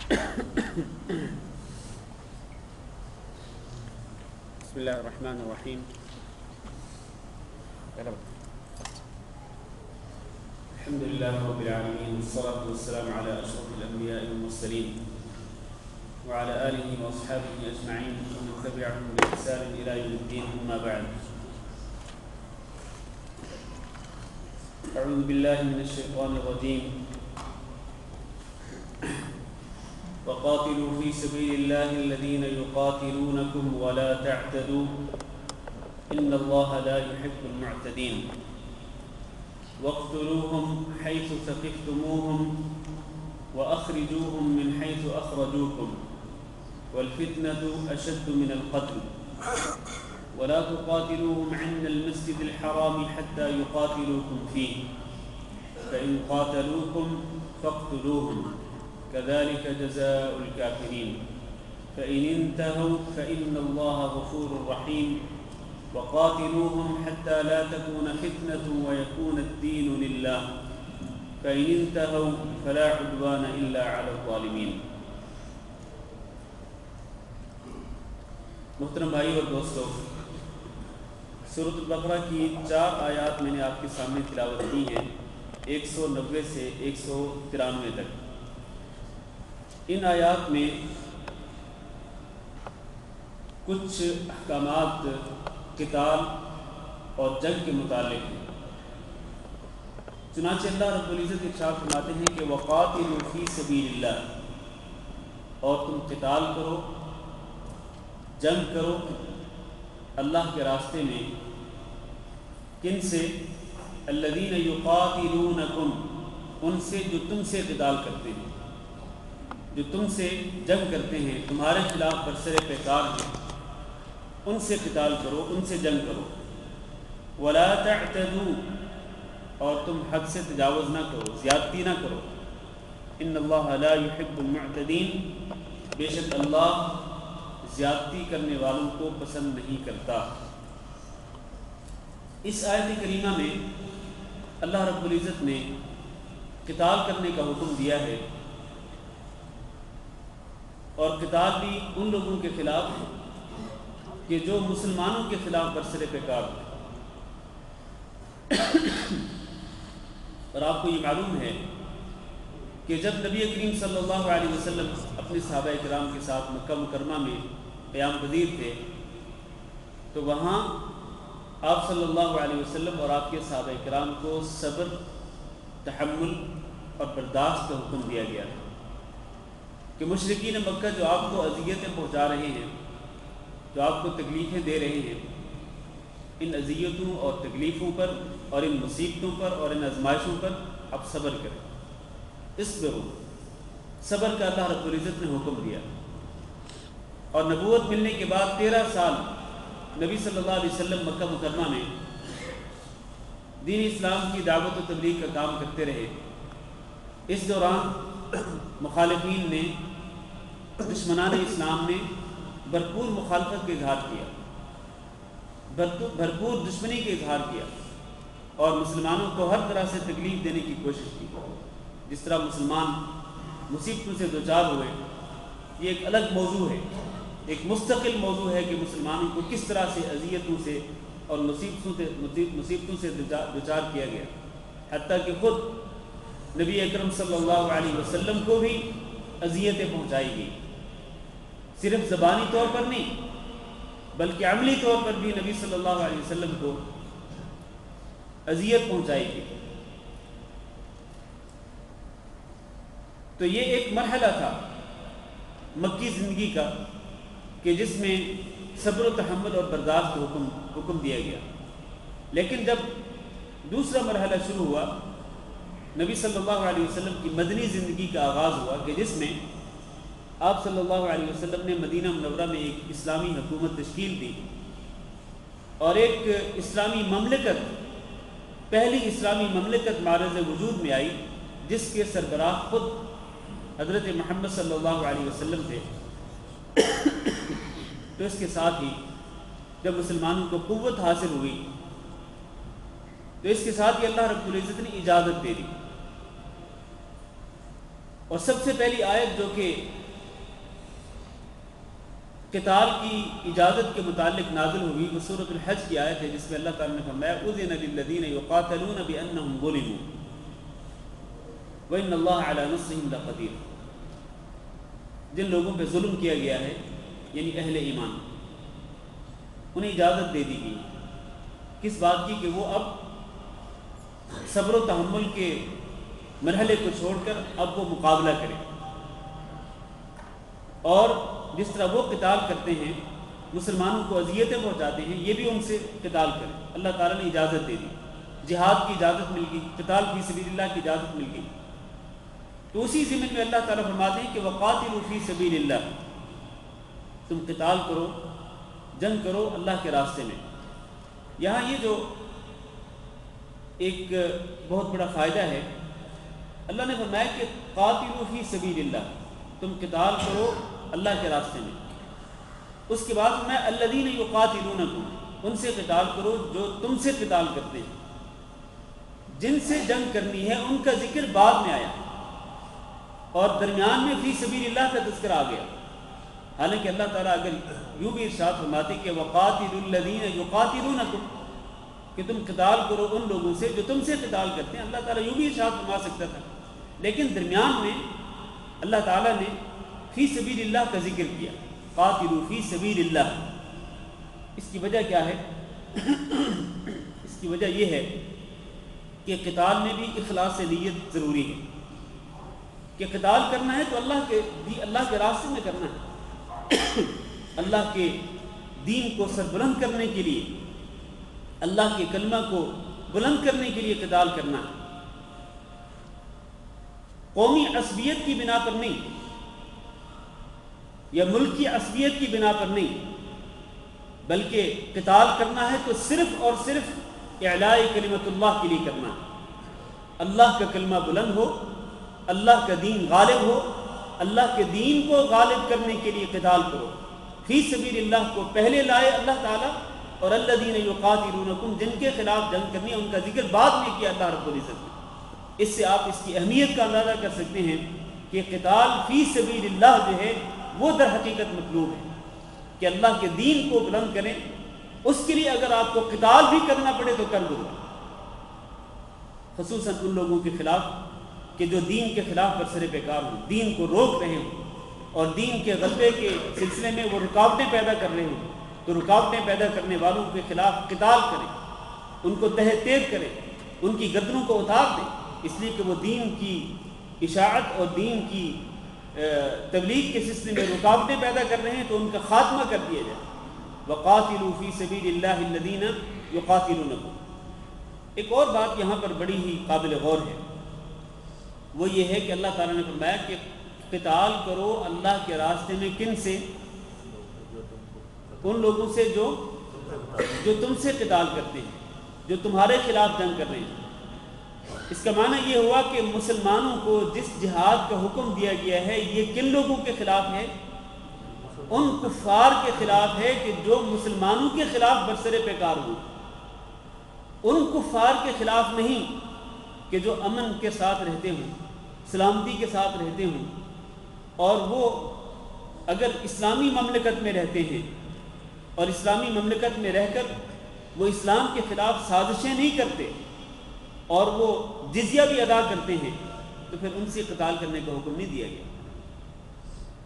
بسم الله الرحمن الرحيم. الحمد لله رب العالمين، والصلاة والسلام على أشرف الأنبياء والمرسلين وعلى آله وأصحابه أجمعين ومن تبعهم بإحسان إلى يوم الدين، أما بعد. أعوذ بالله من الشيطان الرجيم. وقاتلوا في سبيل الله الذين يقاتلونكم ولا تعتدوا إن الله لا يحب المعتدين. واقتلوهم حيث ثقفتموهم وأخرجوهم من حيث أخرجوكم والفتنة أشد من القتل ولا تقاتلوهم عند المسجد الحرام حتى يقاتلوكم فيه فإن قاتلوكم فاقتلوهم كذلك جزاء الكافرين فإن انتهوا فإن الله غفور رحيم وقاتلوهم حتى لا تكون فتنة ويكون الدين لله فإن انتهوا فلا عدوان إلا على الظالمين. محترم بھائی اور دوستو، سورۃ البقرہ کی 4 آیات میں نے آپ کے سامنے تلاوت کی ہیں، 190 سے 193 تک. ان آیات میں کچھ احکامات قتال اور جنگ کے متعلق ہیں. چنانچہ اللہ رب العزت ارشاد فرماتے ہیں کہ وقاتلوا فی سبیل اللہ، اور تم قتال کرو، جنگ کرو اللہ کے راستے میں. کن سے؟ الذین یقاتلونکم، ان سے جو تم سے قتال کرتے ہیں، جو تم سے جنگ کرتے ہیں، تمہارے خلاف برسر پیکار ہیں، ان سے قتال کرو، ان سے جنگ کرو. ولا تعتدوا، اور تم حد سے تجاوز نہ کرو، زیادتی نہ کرو. ان اللہ لا يحب المعتدین، بے شک اللہ زیادتی کرنے والوں کو پسند نہیں کرتا. اس آیت کریمہ میں اللہ رب العزت نے قتال کرنے کا حکم دیا ہے، اور قتال بھی ان لوگوں کے خلاف کہ جو مسلمانوں کے خلاف برسر پیکار ہیں. اور آپ کو یہ معلوم ہے کہ جب نبی کریم صلی اللہ علیہ وسلم اپنے صحابہ کرام کے ساتھ مکہ مکرمہ میں قیام پذیر تھے، تو وہاں آپ صلی اللہ علیہ وسلم اور آپ کے صحابہ کرام کو صبر، تحمل اور برداشت کا حکم دیا گیا کہ مشرکین مکہ جو آپ کو اذیتیں پہنچا رہے ہیں، جو آپ کو تکلیفیں دے رہے ہیں، ان اذیتوں اور تکلیفوں پر اور ان مصیبتوں پر اور ان آزمائشوں پر آپ صبر کریں. اصبروا، صبر کا اللہ رب العزت نے حکم دیا. اور نبوت ملنے کے بعد 13 سال نبی صلی اللہ علیہ وسلم مکہ مکرمہ میں دین اسلام کی دعوت و تبلیغ کا کام کرتے رہے. اس دوران مخالفین نے، دشمنان اسلام نے بھرپور مخالفت کا اظہار کیا، بھرپور دشمنی کا اظہار کیا، اور مسلمانوں کو ہر طرح سے تکلیف دینے کی کوشش کی. جس طرح مسلمان مصیبتوں سے دوچار ہوئے، یہ ایک الگ موضوع ہے، ایک مستقل موضوع ہے کہ مسلمانوں کو کس طرح سے اذیتوں سے اور مصیبتوں سے دوچار کیا گیا. حتیٰ کہ خود نبی اکرم صلی اللہ علیہ وسلم کو بھی اذیتیں پہنچائی گئی. صرف زبانی طور پر نہیں بلکہ عملی طور پر بھی نبی صلی اللہ علیہ وسلم کو اذیت پہنچائی گئی. تو یہ ایک مرحلہ تھا مکی زندگی کا کہ جس میں صبر و تحمل اور برداشت کا حکم دیا گیا. لیکن جب دوسرا مرحلہ شروع ہوا، نبی صلی اللہ علیہ وسلم کی مدنی زندگی کا آغاز ہوا کہ جس میں آپ صلی اللہ علیہ وسلم نے مدینہ منورہ میں ایک اسلامی حکومت تشکیل دی، اور ایک اسلامی مملکت، پہلی اسلامی مملکت معرض وجود میں آئی، جس کے سربراہ خود حضرت محمد صلی اللہ علیہ وسلم تھے. تو اس کے ساتھ ہی جب مسلمانوں کو قوت حاصل ہوئی تو اس کے ساتھ ہی اللہ رب العزت نے اجازت دے دی اور سب سے پہلی آیت جو کہ قتال کی اجازت کے متعلق نازل ہوئی وہ سورۃ الحج کی آیت ہے، جس میں اللہ تعالیٰ نے فرمایا اذن للذین یقاتلون بانہم ظلموا وان اللہ علی نصرہم لقدیر۔ جن لوگوں پہ ظلم کیا گیا ہے یعنی اہل ایمان، انہیں اجازت دے دی گئی کس بات کی کہ وہ اب صبر و تحمل کے مرحلے کو چھوڑ کر اب وہ مقابلہ کریں، اور جس طرح وہ قتال کرتے ہیں مسلمانوں کو اذیتیں پہنچاتے ہیں یہ بھی ان سے قتال کریں۔ اللہ تعالیٰ نے اجازت دے دی، جہاد کی اجازت مل گئی، قتال فی سبیل اللہ کی اجازت مل گئی۔ تو اسی ضمن میں اللہ تعالیٰ فرماتے ہیں کہ وقاتلوا فی سبیل اللہ، تم قتال کرو، جنگ کرو اللہ کے راستے میں۔ یہاں یہ جو ایک بہت بڑا فائدہ ہے، اللہ نے فرمایا کہ قاتلوا فی سبیل اللہ، تم قتال کرو اللہ کے راستے میں۔ اس کے بعد میں الذین یقاتلونکم، ان سے قتال کرو جو تم سے قتال کرتے ہیں۔ جن سے جنگ کرنی ہے ان کا ذکر بعد میں آیا اور درمیان میں فی سبیل اللہ کا تذکرہ آ گیا۔ حالانکہ اللہ تعالیٰ اگر یوں بھی ارشاد فرماتے کہ وقاتلوا الذین یقاتلونکم، کہ تم قتال کرو ان لوگوں سے جو تم سے قتال کرتے ہیں، اللہ تعالیٰ یوں بھی ارشاد فرما سکتا تھا، لیکن درمیان میں اللہ تعالیٰ نے فی سبیل اللہ کا ذکر کیا، قاتلوا فی سبیل اللہ۔ اس کی وجہ کیا ہے؟ اس کی وجہ یہ ہے کہ قتال میں بھی اخلاص نیت ضروری ہے، کہ قتال کرنا ہے تو اللہ کے راستے میں کرنا ہے، اللہ کے دین کو سربلند کرنے کے لیے، اللہ کے کلمہ کو بلند کرنے کے لیے قتال کرنا ہے، قومی عصبیت کی بنا پر نہیں یا ملکی عصبیت کی بنا پر نہیں، بلکہ قتال کرنا ہے تو صرف اور صرف اعلاء کلمت اللہ کے لیے کرنا ہے۔ اللہ کا کلمہ بلند ہو، اللہ کا دین غالب ہو، اللہ کے دین کو غالب کرنے کے لیے قتال کرو۔ فی سبیل اللہ کو پہلے لائے اللہ تعالیٰ، اور الذین یقاتلونکم، جن کے خلاف جنگ کرنی ہے ان کا ذکر بعد میں کیا اللہ رب العزت نے۔ اس سے آپ اس کی اہمیت کا اندازہ کر سکتے ہیں کہ قتال فی سبیل اللہ جو ہے وہ در حقیقت مطلوب ہے کہ اللہ کے دین کو بلند کریں۔ اس کے لیے اگر آپ کو قتال بھی کرنا پڑے تو کر دو، خصوصاً ان لوگوں کے خلاف کہ جو دین کے خلاف برسر پیکار ہوں، دین کو روک رہے ہوں اور دین کے غلبے کے سلسلے میں وہ رکاوٹیں پیدا کر رہے ہوں، تو رکاوٹیں پیدا کرنے والوں کے خلاف قتال کریں، ان کو تہہ تیز کریں، ان کی گردنوں کو اتار دیں، اس لیے کہ وہ دین کی اشاعت اور دین کی تبلیغ کے سلسلے میں رکاوٹیں پیدا کر رہے ہیں تو ان کا خاتمہ کر دیا جائے۔ وقاتلوا فی سبیل اللہ الذین یقاتلونکم۔ ایک اور بات یہاں پر بڑی ہی قابل غور ہے، وہ یہ ہے کہ اللہ تعالیٰ نے فرمایا کہ قتال کرو اللہ کے راستے میں، کن سے؟ ان لوگوں سے جو تم سے قتال کرتے ہیں، جو تمہارے خلاف جنگ کر رہے ہیں۔ اس کا معنی یہ ہوا کہ مسلمانوں کو جس جہاد کا حکم دیا گیا ہے یہ کن لوگوں کے خلاف ہے؟ ان کفار کے خلاف ہے کہ جو مسلمانوں کے خلاف برسر پیکار ہوں، ان کفار کے خلاف نہیں کہ جو امن کے ساتھ رہتے ہوں، سلامتی کے ساتھ رہتے ہوں، اور وہ اگر اسلامی مملکت میں رہتے ہیں اور اسلامی مملکت میں رہ کر وہ اسلام کے خلاف سازشیں نہیں کرتے اور وہ جزیہ بھی ادا کرتے ہیں، تو پھر ان سے قتال کرنے کا حکم نہیں دیا گیا۔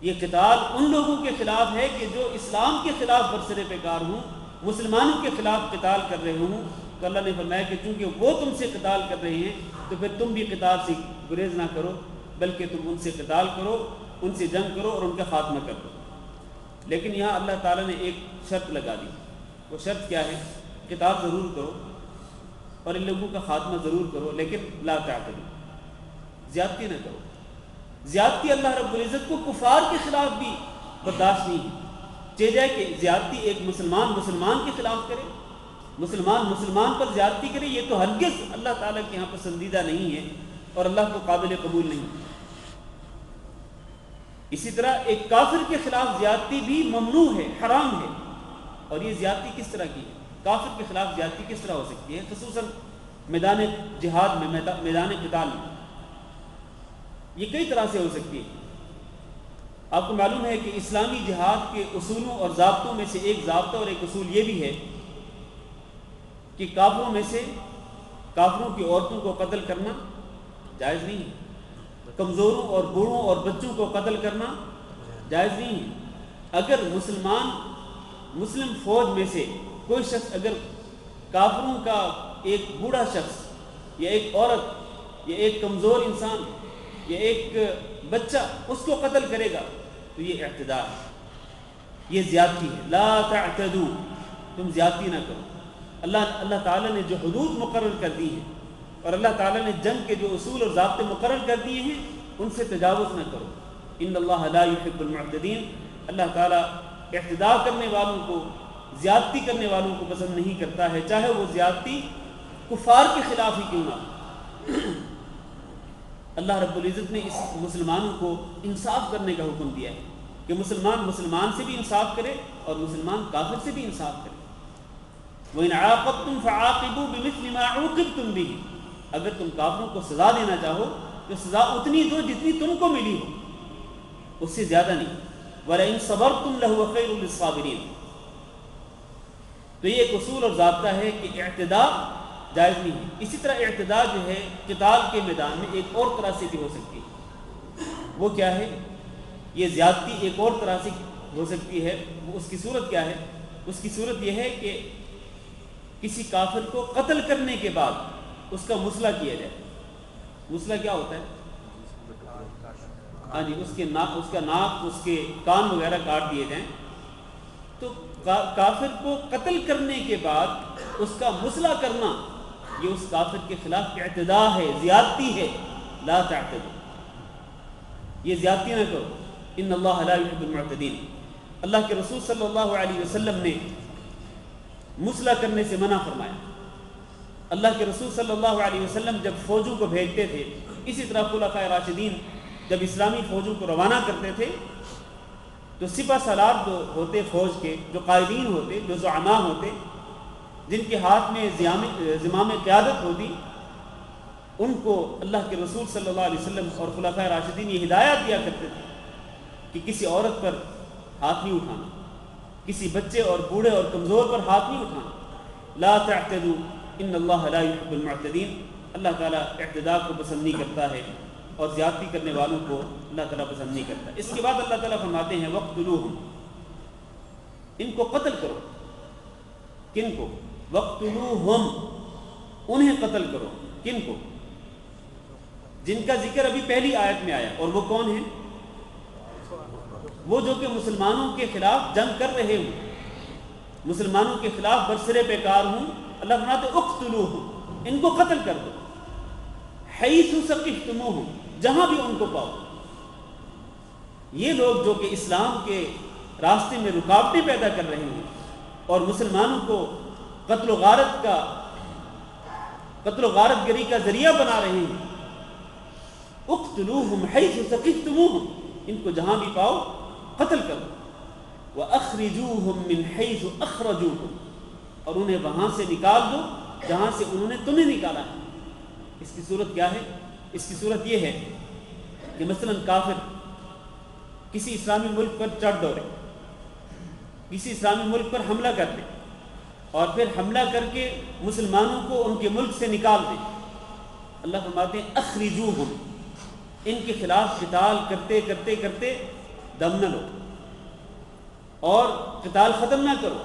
یہ قتال ان لوگوں کے خلاف ہے کہ جو اسلام کے خلاف برسر پیکار ہوں، مسلمانوں کے خلاف قتال کر رہے ہوں، تو اللہ نے فرمایا کہ چونکہ وہ تم سے قتال کر رہے ہیں تو پھر تم بھی قتال سے گریز نہ کرو، بلکہ تم ان سے قتال کرو، ان سے جنگ کرو اور ان کا خاتمہ کر دو۔ لیکن یہاں اللہ تعالیٰ نے ایک شرط لگا دی، وہ شرط کیا ہے؟ قتال ضرور کرو اور ان لوگوں کا خاتمہ ضرور کرو، لیکن لا تعتدوا، زیادتی نہ کرو۔ زیادتی اللہ رب العزت کو کفار کے خلاف بھی برداشت نہیں ہے۔ چاہے جائے کہ زیادتی ایک مسلمان کے خلاف کرے، مسلمان پر زیادتی کرے، یہ تو ہرگز اللہ تعالیٰ کے یہاں پسندیدہ نہیں ہے اور اللہ کو قابل قبول نہیں۔ اسی طرح ایک کافر کے خلاف زیادتی بھی ممنوع ہے، حرام ہے۔ اور یہ زیادتی کس طرح کی ہے؟ کافر کے خلاف زیادتی کس طرح ہو سکتی ہے؟ خصوصاً میدان جہاد میں، میدان قتال میں یہ کئی طرح سے ہو سکتی ہے۔ آپ کو معلوم ہے کہ اسلامی جہاد کے اصولوں اور ضابطوں میں سے ایک ضابطہ اور ایک اصول یہ بھی ہے کہ کافروں میں سے کافروں کی عورتوں کو قتل کرنا جائز نہیں ہے، کمزوروں اور بوڑھوں اور بچوں کو قتل کرنا جائز نہیں ہے۔ اگر مسلم فوج میں سے کوئی شخص اگر کافروں کا ایک بوڑھا شخص یا ایک عورت یا ایک کمزور انسان یا ایک بچہ اس کو قتل کرے گا تو یہ اعتداء ہے، یہ زیادتی ہے۔ لا تعتدوا، تم زیادتی نہ کرو۔ اللہ تعالیٰ نے جو حدود مقرر کر دی ہیں اور اللہ تعالیٰ نے جنگ کے جو اصول اور ضابطے مقرر کر دیے ہیں ان سے تجاوز نہ کرو۔ ان اللہ لا يحب المعتدین، اللہ تعالیٰ اعتداء کرنے والوں کو، زیادتی کرنے والوں کو پسند نہیں کرتا ہے، چاہے وہ زیادتی کفار کے خلاف ہی کیوں نہ ہو۔ اللہ رب العزت نے اس مسلمانوں کو انصاف کرنے کا حکم دیا ہے کہ مسلمان سے بھی انصاف کرے اور مسلمان کافر سے بھی انصاف کرے۔ وَإِنْ عَاقَبْتُمْ فَعَاقِبُوا بِمِثْلِ مَا عُوقِبْتُمْ بِهِ، اگر تم کافروں کو سزا دینا چاہو تو سزا اتنی دو جتنی تم کو ملی ہو، اس سے زیادہ نہیں۔ وَلَئِنْ صَبَرْتُمْ لَهُوَ خَيْرٌ لِلصَّابِرِينَ۔ تو یہ ایک اصول اور ضابطہ ہے کہ اعتداء جائز نہیں ہے۔ اسی طرح اعتداء جو ہے قتال کے میدان میں ایک اور طرح سے بھی ہو سکتی ہے۔ وہ کیا ہے؟ یہ زیادتی ایک اور طرح سے ہو سکتی ہے۔ اس کی صورت کیا ہے؟ اس کی صورت یہ ہے کہ کسی کافر کو قتل کرنے کے بعد اس کا مسئلہ کیا جائے۔ مسئلہ کیا ہوتا ہے؟ ہاں جی، اس کا ناک، اس کے کان وغیرہ کاٹ دیے جائیں۔ تو کافر کو قتل کرنے کے بعد اس کا مسئلہ کرنا یہ اس کافر کے خلاف اعتداء ہے، زیادتی ہے۔ لا تعتدوا، یہ زیادتی نہ کرو۔ ان اللہ لا يحب المعتدین۔ اللہ کے رسول صلی اللہ علیہ وسلم نے مسئلہ کرنے سے منع فرمایا۔ اللہ کے رسول صلی اللہ علیہ وسلم جب فوجوں کو بھیجتے تھے، اسی طرح خلفائے راشدین جب اسلامی فوجوں کو روانہ کرتے تھے تو سپہ سالار جو ہوتے فوج کے، جو قائدین ہوتے، جو زعماء ہوتے، جن کے ہاتھ میں زمام قیادت ہوتی، ان کو اللہ کے رسول صلی اللہ علیہ وسلم اور خلفائے راشدین یہ ہدایت دیا کرتے تھے کہ کسی عورت پر ہاتھ نہیں اٹھانا، کسی بچے اور بوڑھے اور کمزور پر ہاتھ نہیں اٹھانا۔ لا تعتدوا ان اللہ لا يحب المعتدین۔ اللہ تعالیٰ اعتداء کو پسند نہیں کرتا ہے اور زیادتی کرنے والوں کو اللہ تعالیٰ پسند نہیں کرتا۔ اس کے بعد اللہ تعالیٰ فرماتے ہیں وَاقْتُلُوهُمْ، ان کو قتل کرو۔ کن کو؟ وَاقْتُلُوهُمْ، انہیں قتل کرو۔ کن کو؟ جن کا ذکر ابھی پہلی آیت میں آیا، اور وہ کون ہیں؟ وہ جو کہ مسلمانوں کے خلاف جنگ کر رہے ہوں، مسلمانوں کے خلاف برسرے پیکار ہوں۔ اللہ فرماتے ہیں اقتلوہم، ان کو قتل کر دو۔ حیث ثقفتموہم، جہاں بھی ان کو پاؤ۔ یہ لوگ جو کہ اسلام کے راستے میں رکاوٹیں پیدا کر رہے ہیں اور مسلمانوں کو قتل و غارت گری کا ذریعہ بنا رہے ہیں، اقتلوہم حیث ثقفتموہم، ان کو جہاں بھی پاؤ قتل کرو۔ وَأَخْرِجُوهُمْ مِنْ حَيْثُ أَخْرَجُوكُمْ، اور انہیں وہاں سے نکال دو جہاں سے انہوں نے تمہیں نکالا ہے۔ اس کی صورت کیا ہے؟ اس کی صورت یہ ہے کہ مثلا کافر کسی اسلامی ملک پر چڑھ دوڑے، کسی اسلامی ملک پر حملہ کر دے اور پھر حملہ کر کے مسلمانوں کو ان کے ملک سے نکال دے۔ اللہ فرماتے ہیں اخرجوہم، ان کے خلاف قتال کرتے کرتے کرتے دم نہ لو اور قتال ختم نہ کرو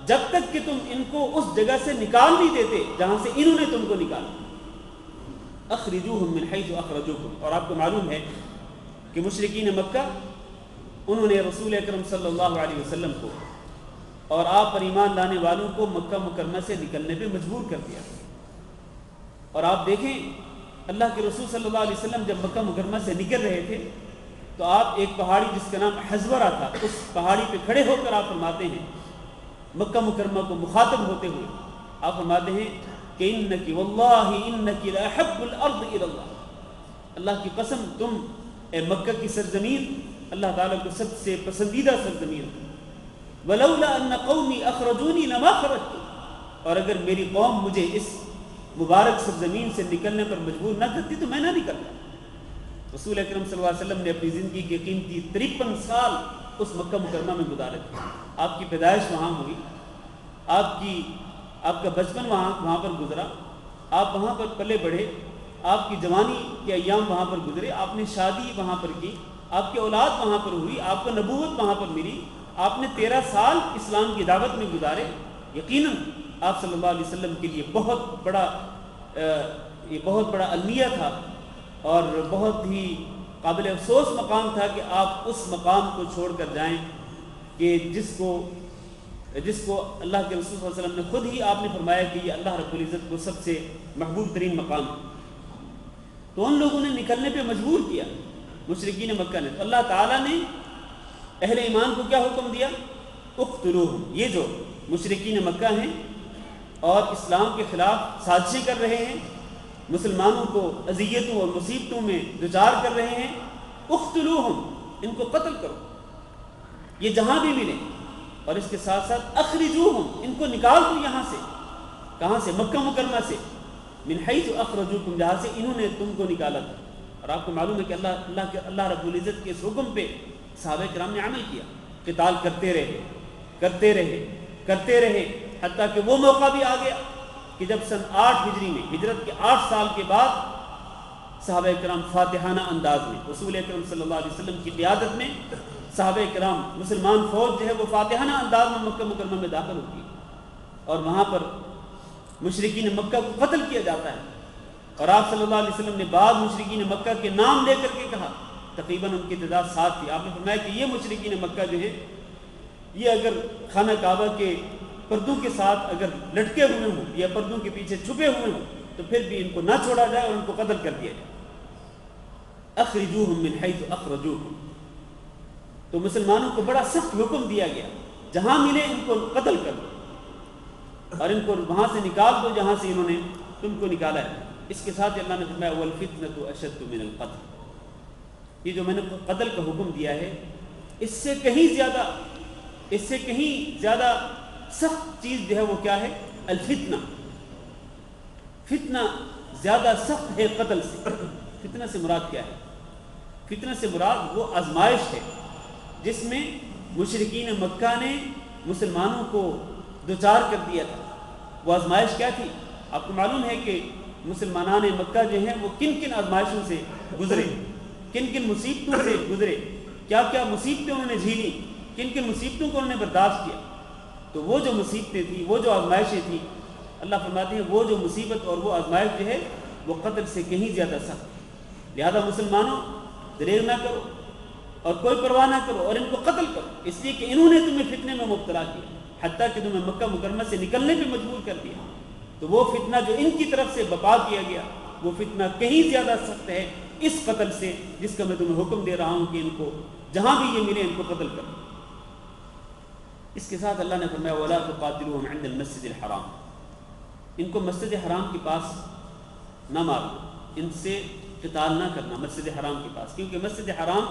جب تک کہ تم ان کو اس جگہ سے نکال نہیں دیتے جہاں سے انہوں نے تم کو نکالا۔ اخرجوہم من حیث اخرجوکم۔ اور آپ کو معلوم ہے کہ مشرکین مکہ انہوں نے رسول اکرم صلی اللہ علیہ وسلم کو اور آپ پر ایمان لانے والوں کو مکہ مکرمہ سے نکلنے پہ مجبور کر دیا۔ اور آپ دیکھیں اللہ کے رسول صلی اللہ علیہ وسلم جب مکہ مکرمہ سے نکل رہے تھے تو آپ ایک پہاڑی جس کا نام حزورہ تھا، اس پہاڑی پہ کھڑے ہو کر آپ فرماتے ہیں مکہ مکرمہ کو مخاطب ہوتے ہوئے، آپ فرماتے ہیں کہ انکی واللہ انکی لاحب الارض الی اللہ، اللہ کی قسم تم اے مکہ کی سرزمین اللہ تعالیٰ کو سب سے پسندیدہ سرزمین ہے۔ ولولا ان قومی اخرجونی لما خرجت، اور اگر میری قوم مجھے اس مبارک سرزمین سے نکلنے پر مجبور نہ کرتی تو میں نہ نکلتا۔ رسول اکرم صلی اللہ علیہ وسلم نے اپنی زندگی کے قیمتی 53 سال اس مکہ مکرمہ میں گزارے تھے. آپ کی پیدائش وہاں ہوئی, آپ کا بچپن وہاں پر گزرا, آپ وہاں پر پلے بڑھے, آپ کی جوانی کے ایام وہاں پر گزرے, آپ نے شادی وہاں پر کی, آپ کی اولاد وہاں پر ہوئی, آپ کو نبوت وہاں پر ملی, آپ نے 13 سال اسلام کی دعوت میں گزارے. یقیناً آپ صلی اللہ علیہ وسلم کے لیے یہ بہت بڑا المیہ تھا اور بہت ہی قابل افسوس مقام تھا کہ آپ اس مقام کو چھوڑ کر جائیں کہ جس کو اللہ کے رسول صلی اللہ علیہ وسلم نے خود ہی آپ نے فرمایا کہ یہ اللہ رب العزت کو سب سے محبوب ترین مقام ہے. تو ان لوگوں نے نکلنے پہ مجبور کیا, مشرکین مکہ نے. تو اللہ تعالیٰ نے اہل ایمان کو کیا حکم دیا؟ اقتلوہم. یہ جو مشرکین مکہ ہیں اور اسلام کے خلاف سازشیں کر رہے ہیں, مسلمانوں کو اذیتوں اور مصیبتوں میں دوچار کر رہے ہیں, اقتلوہم, ان کو قتل کرو, یہ جہاں بھی ملیں. اور اس کے ساتھ ساتھ اخرجوہم, ان کو نکال دو یہاں سے. کہاں سے؟ مکہ مکرمہ سے. من حیث اخرجوکم, جہاں سے انہوں نے تم کو نکالا تھا. اور آپ کو معلوم ہے کہ اللہ رب العزت کے اس حکم پہ صحابہ کرام نے عمل کیا, قتال کرتے رہے حتیٰ کہ وہ موقع بھی آ گیا کہ جب سن 8 ہجری میں, ہجرت کے 8 سال کے بعد صحابہ کرام فاتحانہ انداز میں رسول اکرم صلی اللہ علیہ وسلم کی قیادت میں صحابہ کرام مسلمان فوج جو ہے وہ فاتحانہ انداز میں مکہ مکرمہ میں داخل ہوتی ہے اور وہاں پر مشرکین مکہ کو قتل کیا جاتا ہے. اور آپ صلی اللہ علیہ وسلم نے بعض مشرکین مکہ کے نام لے کر کے کہا, تقریباً ان کی تعداد 7 تھی. آپ نے فرمایا کہ یہ مشرکین مکہ جو ہیں یہ اگر خانہ کعبہ کے پردوں کے ساتھ اگر لٹکے ہوئے ہوں یا پردوں کے پیچھے چھپے ہوئے ہوں تو پھر بھی ان کو نہ چھوڑا جائے اور ان کو قتل کر دیا جائے. اخرجوہم من حیث اخرجوکم. تو مسلمانوں کو بڑا سخت حکم دیا گیا, جہاں ملے ان کو قتل کر دو اور ان کو وہاں سے نکال دو جہاں سے انہوں نے تم کو نکالا ہے. اس کے ساتھ اللہ نے فرمایا والفتنۃ اشد من القتل. یہ جو میں نے قتل کا حکم دیا ہے اس سے کہیں زیادہ سخت چیز جو ہے وہ کیا ہے؟ الفتنہ. فتنہ زیادہ سخت ہے قتل سے. فتنہ سے مراد کیا ہے؟ فتنہ سے مراد وہ آزمائش ہے جس میں مشرکین مکہ نے مسلمانوں کو دوچار کر دیا تھا. وہ آزمائش کیا تھی؟ آپ کو معلوم ہے کہ مسلمانان مکہ جو ہیں وہ کن کن آزمائشوں سے گزرے, کن کن مصیبتوں سے گزرے, کیا کیا مصیبتیں انہوں نے جھیلی, کن کن مصیبتوں کو انہوں نے برداشت کیا. تو وہ جو مصیبتیں تھیں, وہ جو آزمائشیں تھیں, اللہ فرماتے ہیں وہ جو مصیبت اور وہ آزمائش جو ہے وہ قتل سے کہیں زیادہ سخت ہے. لہذا مسلمانوں دریغ نہ کرو اور کوئی پرواہ نہ کرو اور ان کو قتل کرو, اس لیے کہ انہوں نے تمہیں فتنے میں مبتلا کیا حتیٰ کہ تمہیں مکہ مکرمہ سے نکلنے پہ مجبور کر دیا. تو وہ فتنہ جو ان کی طرف سے بپا کیا گیا وہ فتنہ کہیں زیادہ سخت ہے اس قتل سے جس کا میں تمہیں حکم دے رہا ہوں کہ ان کو جہاں بھی یہ ملے ان کو قتل کرو. اس کے ساتھ اللہ نے فرمایا وَلَا تُقَاتِلُوهُمْ عِنْدَ الْمَسْجِدِ الْحَرَامِ. ان کو مسجد حرام کے پاس نہ مارو, ان سے قتال نہ کرنا مسجد حرام کے پاس, کیونکہ مسجد حرام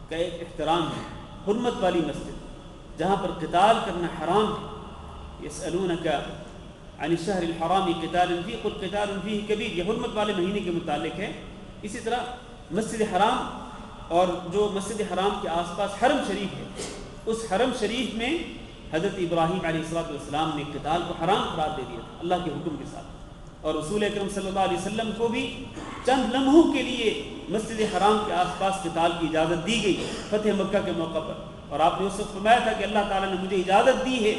کا ایک احترام ہے, حرمت والی مسجد جہاں پر قتال کرنا حرام ہے. يَسْأَلُونَكَ عن الشهر الحرام قتال فيه قل قتال فيه كبير. یہ حرمت والے مہینے کے متعلق ہے. اسی طرح مسجد حرام اور جو مسجد حرام کے آس پاس حرم شریف ہے, اس حرم شریف میں حضرت ابراہیم علیہ السلام نے قتال کو حرام قرار دے دیا تھا اللہ کے حکم کے ساتھ. اور رسول اکرم صلی اللہ علیہ وسلم کو بھی چند لمحوں کے لیے مسجد حرام کے آس پاس قتال کی اجازت دی گئی فتح مکہ کے موقع پر. اور آپ نے اس وقت فرمایا تھا کہ اللہ تعالیٰ نے مجھے اجازت دی ہے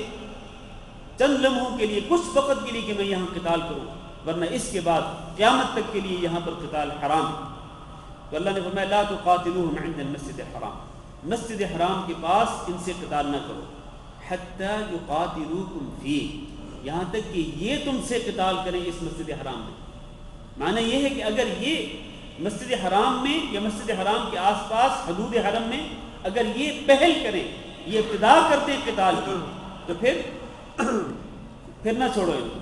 چند لمحوں کے لیے, کچھ وقت کے لیے کہ میں یہاں قتال کروں, ورنہ اس کے بعد قیامت تک کے لیے یہاں پر قتال حرام ہے. تو اللہ نے فرمایا لا تقاتلوہم عند المسجد الحرام, مسجد حرام کے پاس ان سے قتال نہ کرو حتی یقاتلوکم فیہ, یہاں تک کہ یہ تم سے قتال کریں اس مسجد حرام میں. معنی یہ ہے کہ اگر یہ مسجد حرام میں یا مسجد حرام کے آس پاس حدود حرم میں اگر یہ پہل کریں, یہ ابتدا کرتے ہیں قتال کی, تو پھر نہ چھوڑو ان کو,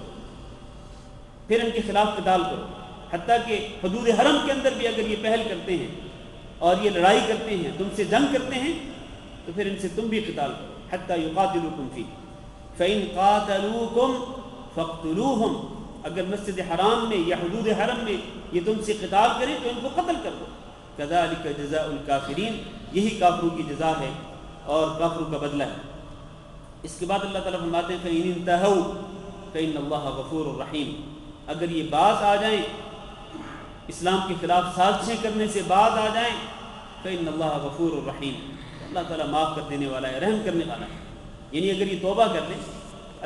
پھر ان کے خلاف قتال کرو. حتیٰ کہ حدود حرم کے اندر بھی اگر یہ پہل کرتے ہیں اور یہ لڑائی کرتے ہیں, تم سے جنگ کرتے ہیں, تو پھر ان سے تم بھی قتال کرو. حتیٰ یقاتلوکم فیہ فإن قاتلوکم فاقتلوہم, اگر مسجد حرام میں یا حدود حرم میں یہ تم سے قتال کریں تو ان کو قتل کر دو. کذالک جزاء الکافرین، یہی کافروں کی جزا ہے اور کافروں کا بدلہ ہے۔ اس کے بعد اللہ تعالیٰ فرماتے ہیں فَإِنِ انتهوا فَإِنَّ اللَّهَ غَفُورٌ رَحِيمٌ، اگر یہ باز آ جائیں، اسلام کے خلاف سازشیں کرنے سے باز آ جائیں، فَإِنَّ اللَّهَ غَفُورٌ رَحِيمٌ، اللہ تعالیٰ معاف کر دینے والا ہے، رحم کرنے والا ہے۔ یعنی اگر یہ توبہ کر لیں،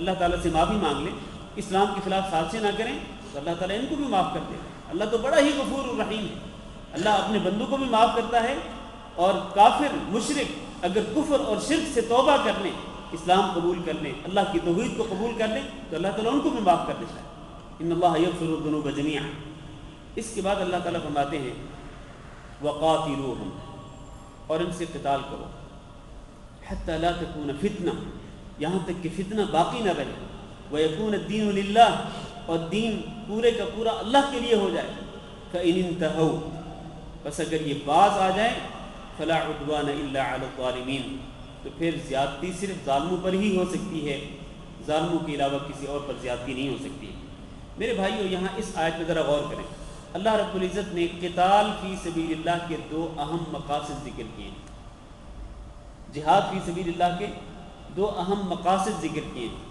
اللہ تعالیٰ سے معافی مانگ لیں، اسلام کے خلاف سازشیں نہ کریں، تو اللہ تعالیٰ ان کو بھی معاف کر دے گا۔ اللہ تو بڑا ہی غفور الرحیم ہے، اللہ اپنے بندوں کو بھی معاف کرتا ہے، اور کافر مشرک اگر کفر اور شرک سے توبہ کر لیں، اسلام قبول کر لیں، اللہ کی توحید کو قبول کر لیں، تو اللہ تعالیٰ ان کو بھی معاف کر دیتا ہے۔ ان اللہ یغفر الذنوب جميعا۔ اس کے بعد اللہ تعالیٰ فرماتے ہیں وقاتلوہم، اور ان سے قتال کرو، حتی لا تکون فتنہ، یہاں تک کہ فتنہ باقی نہ رہے، ویکون الدین للہ، اور دین پورے کا پورا اللہ کے لیے ہو جائے۔ فإن انتہوا، بس اگر یہ باز آ جائیں، فلا عدوان الا علی الظالمین، تو پھر زیادتی صرف ظالموں پر ہی ہو سکتی ہے، ظالموں کے علاوہ کسی اور پر زیادتی نہیں ہو سکتی۔ میرے بھائیو، یہاں اس آیت میں ذرا غور کریں۔ اللہ رب العزت نے قتال فی سبیل اللہ کے دو اہم مقاصد ذکر کیے ہیں، جہاد فی سبیل اللہ کے دو اہم مقاصد ذکر کیے ہیں۔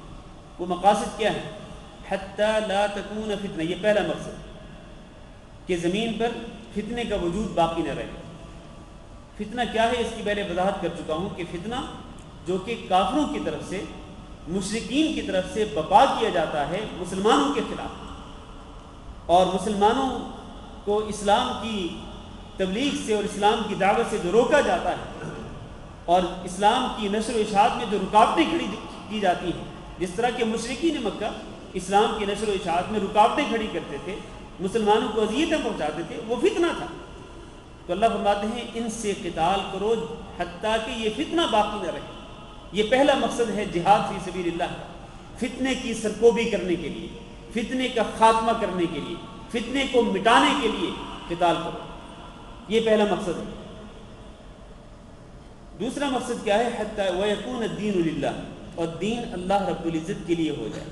وہ مقاصد کیا ہیں؟ حتی لا تکون فتنہ، یہ پہلا مقصد کہ زمین پر فتنے کا وجود باقی نہ رہے۔ فتنہ کیا ہے اس کی پہلے وضاحت کر چکا ہوں کہ فتنہ جو کہ کافروں کی طرف سے، مشرکین کی طرف سے بپا کیا جاتا ہے مسلمانوں کے خلاف، اور مسلمانوں کو اسلام کی تبلیغ سے اور اسلام کی دعوت سے جو روکا جاتا ہے، اور اسلام کی نشر و اشاعت میں جو رکاوٹیں کھڑی کی جاتی ہیں، جس طرح کہ مشرکین مکہ اسلام کی نشر و اشاعت میں رکاوٹیں کھڑی کرتے تھے، مسلمانوں کو اذیتیں پہنچاتے تھے، وہ فتنہ تھا۔ تو اللہ فرماتے ہیں ان سے قتال کرو حتیٰ کہ یہ فتنہ باقی نہ رہے۔ یہ پہلا مقصد ہے جہاد فی سبیل اللہ کا، فتنے کی سرکوبی کرنے کے لیے، فتنے کا خاتمہ کرنے کے لیے، فتنے کو مٹانے کے لیے قتال کرو، یہ پہلا مقصد ہے۔ دوسرا مقصد کیا ہے؟ حتیٰ وَيَكُونَ الدِّينُ لِلَّهِ، اور دین اللہ رب العزت کے لیے ہو جائے۔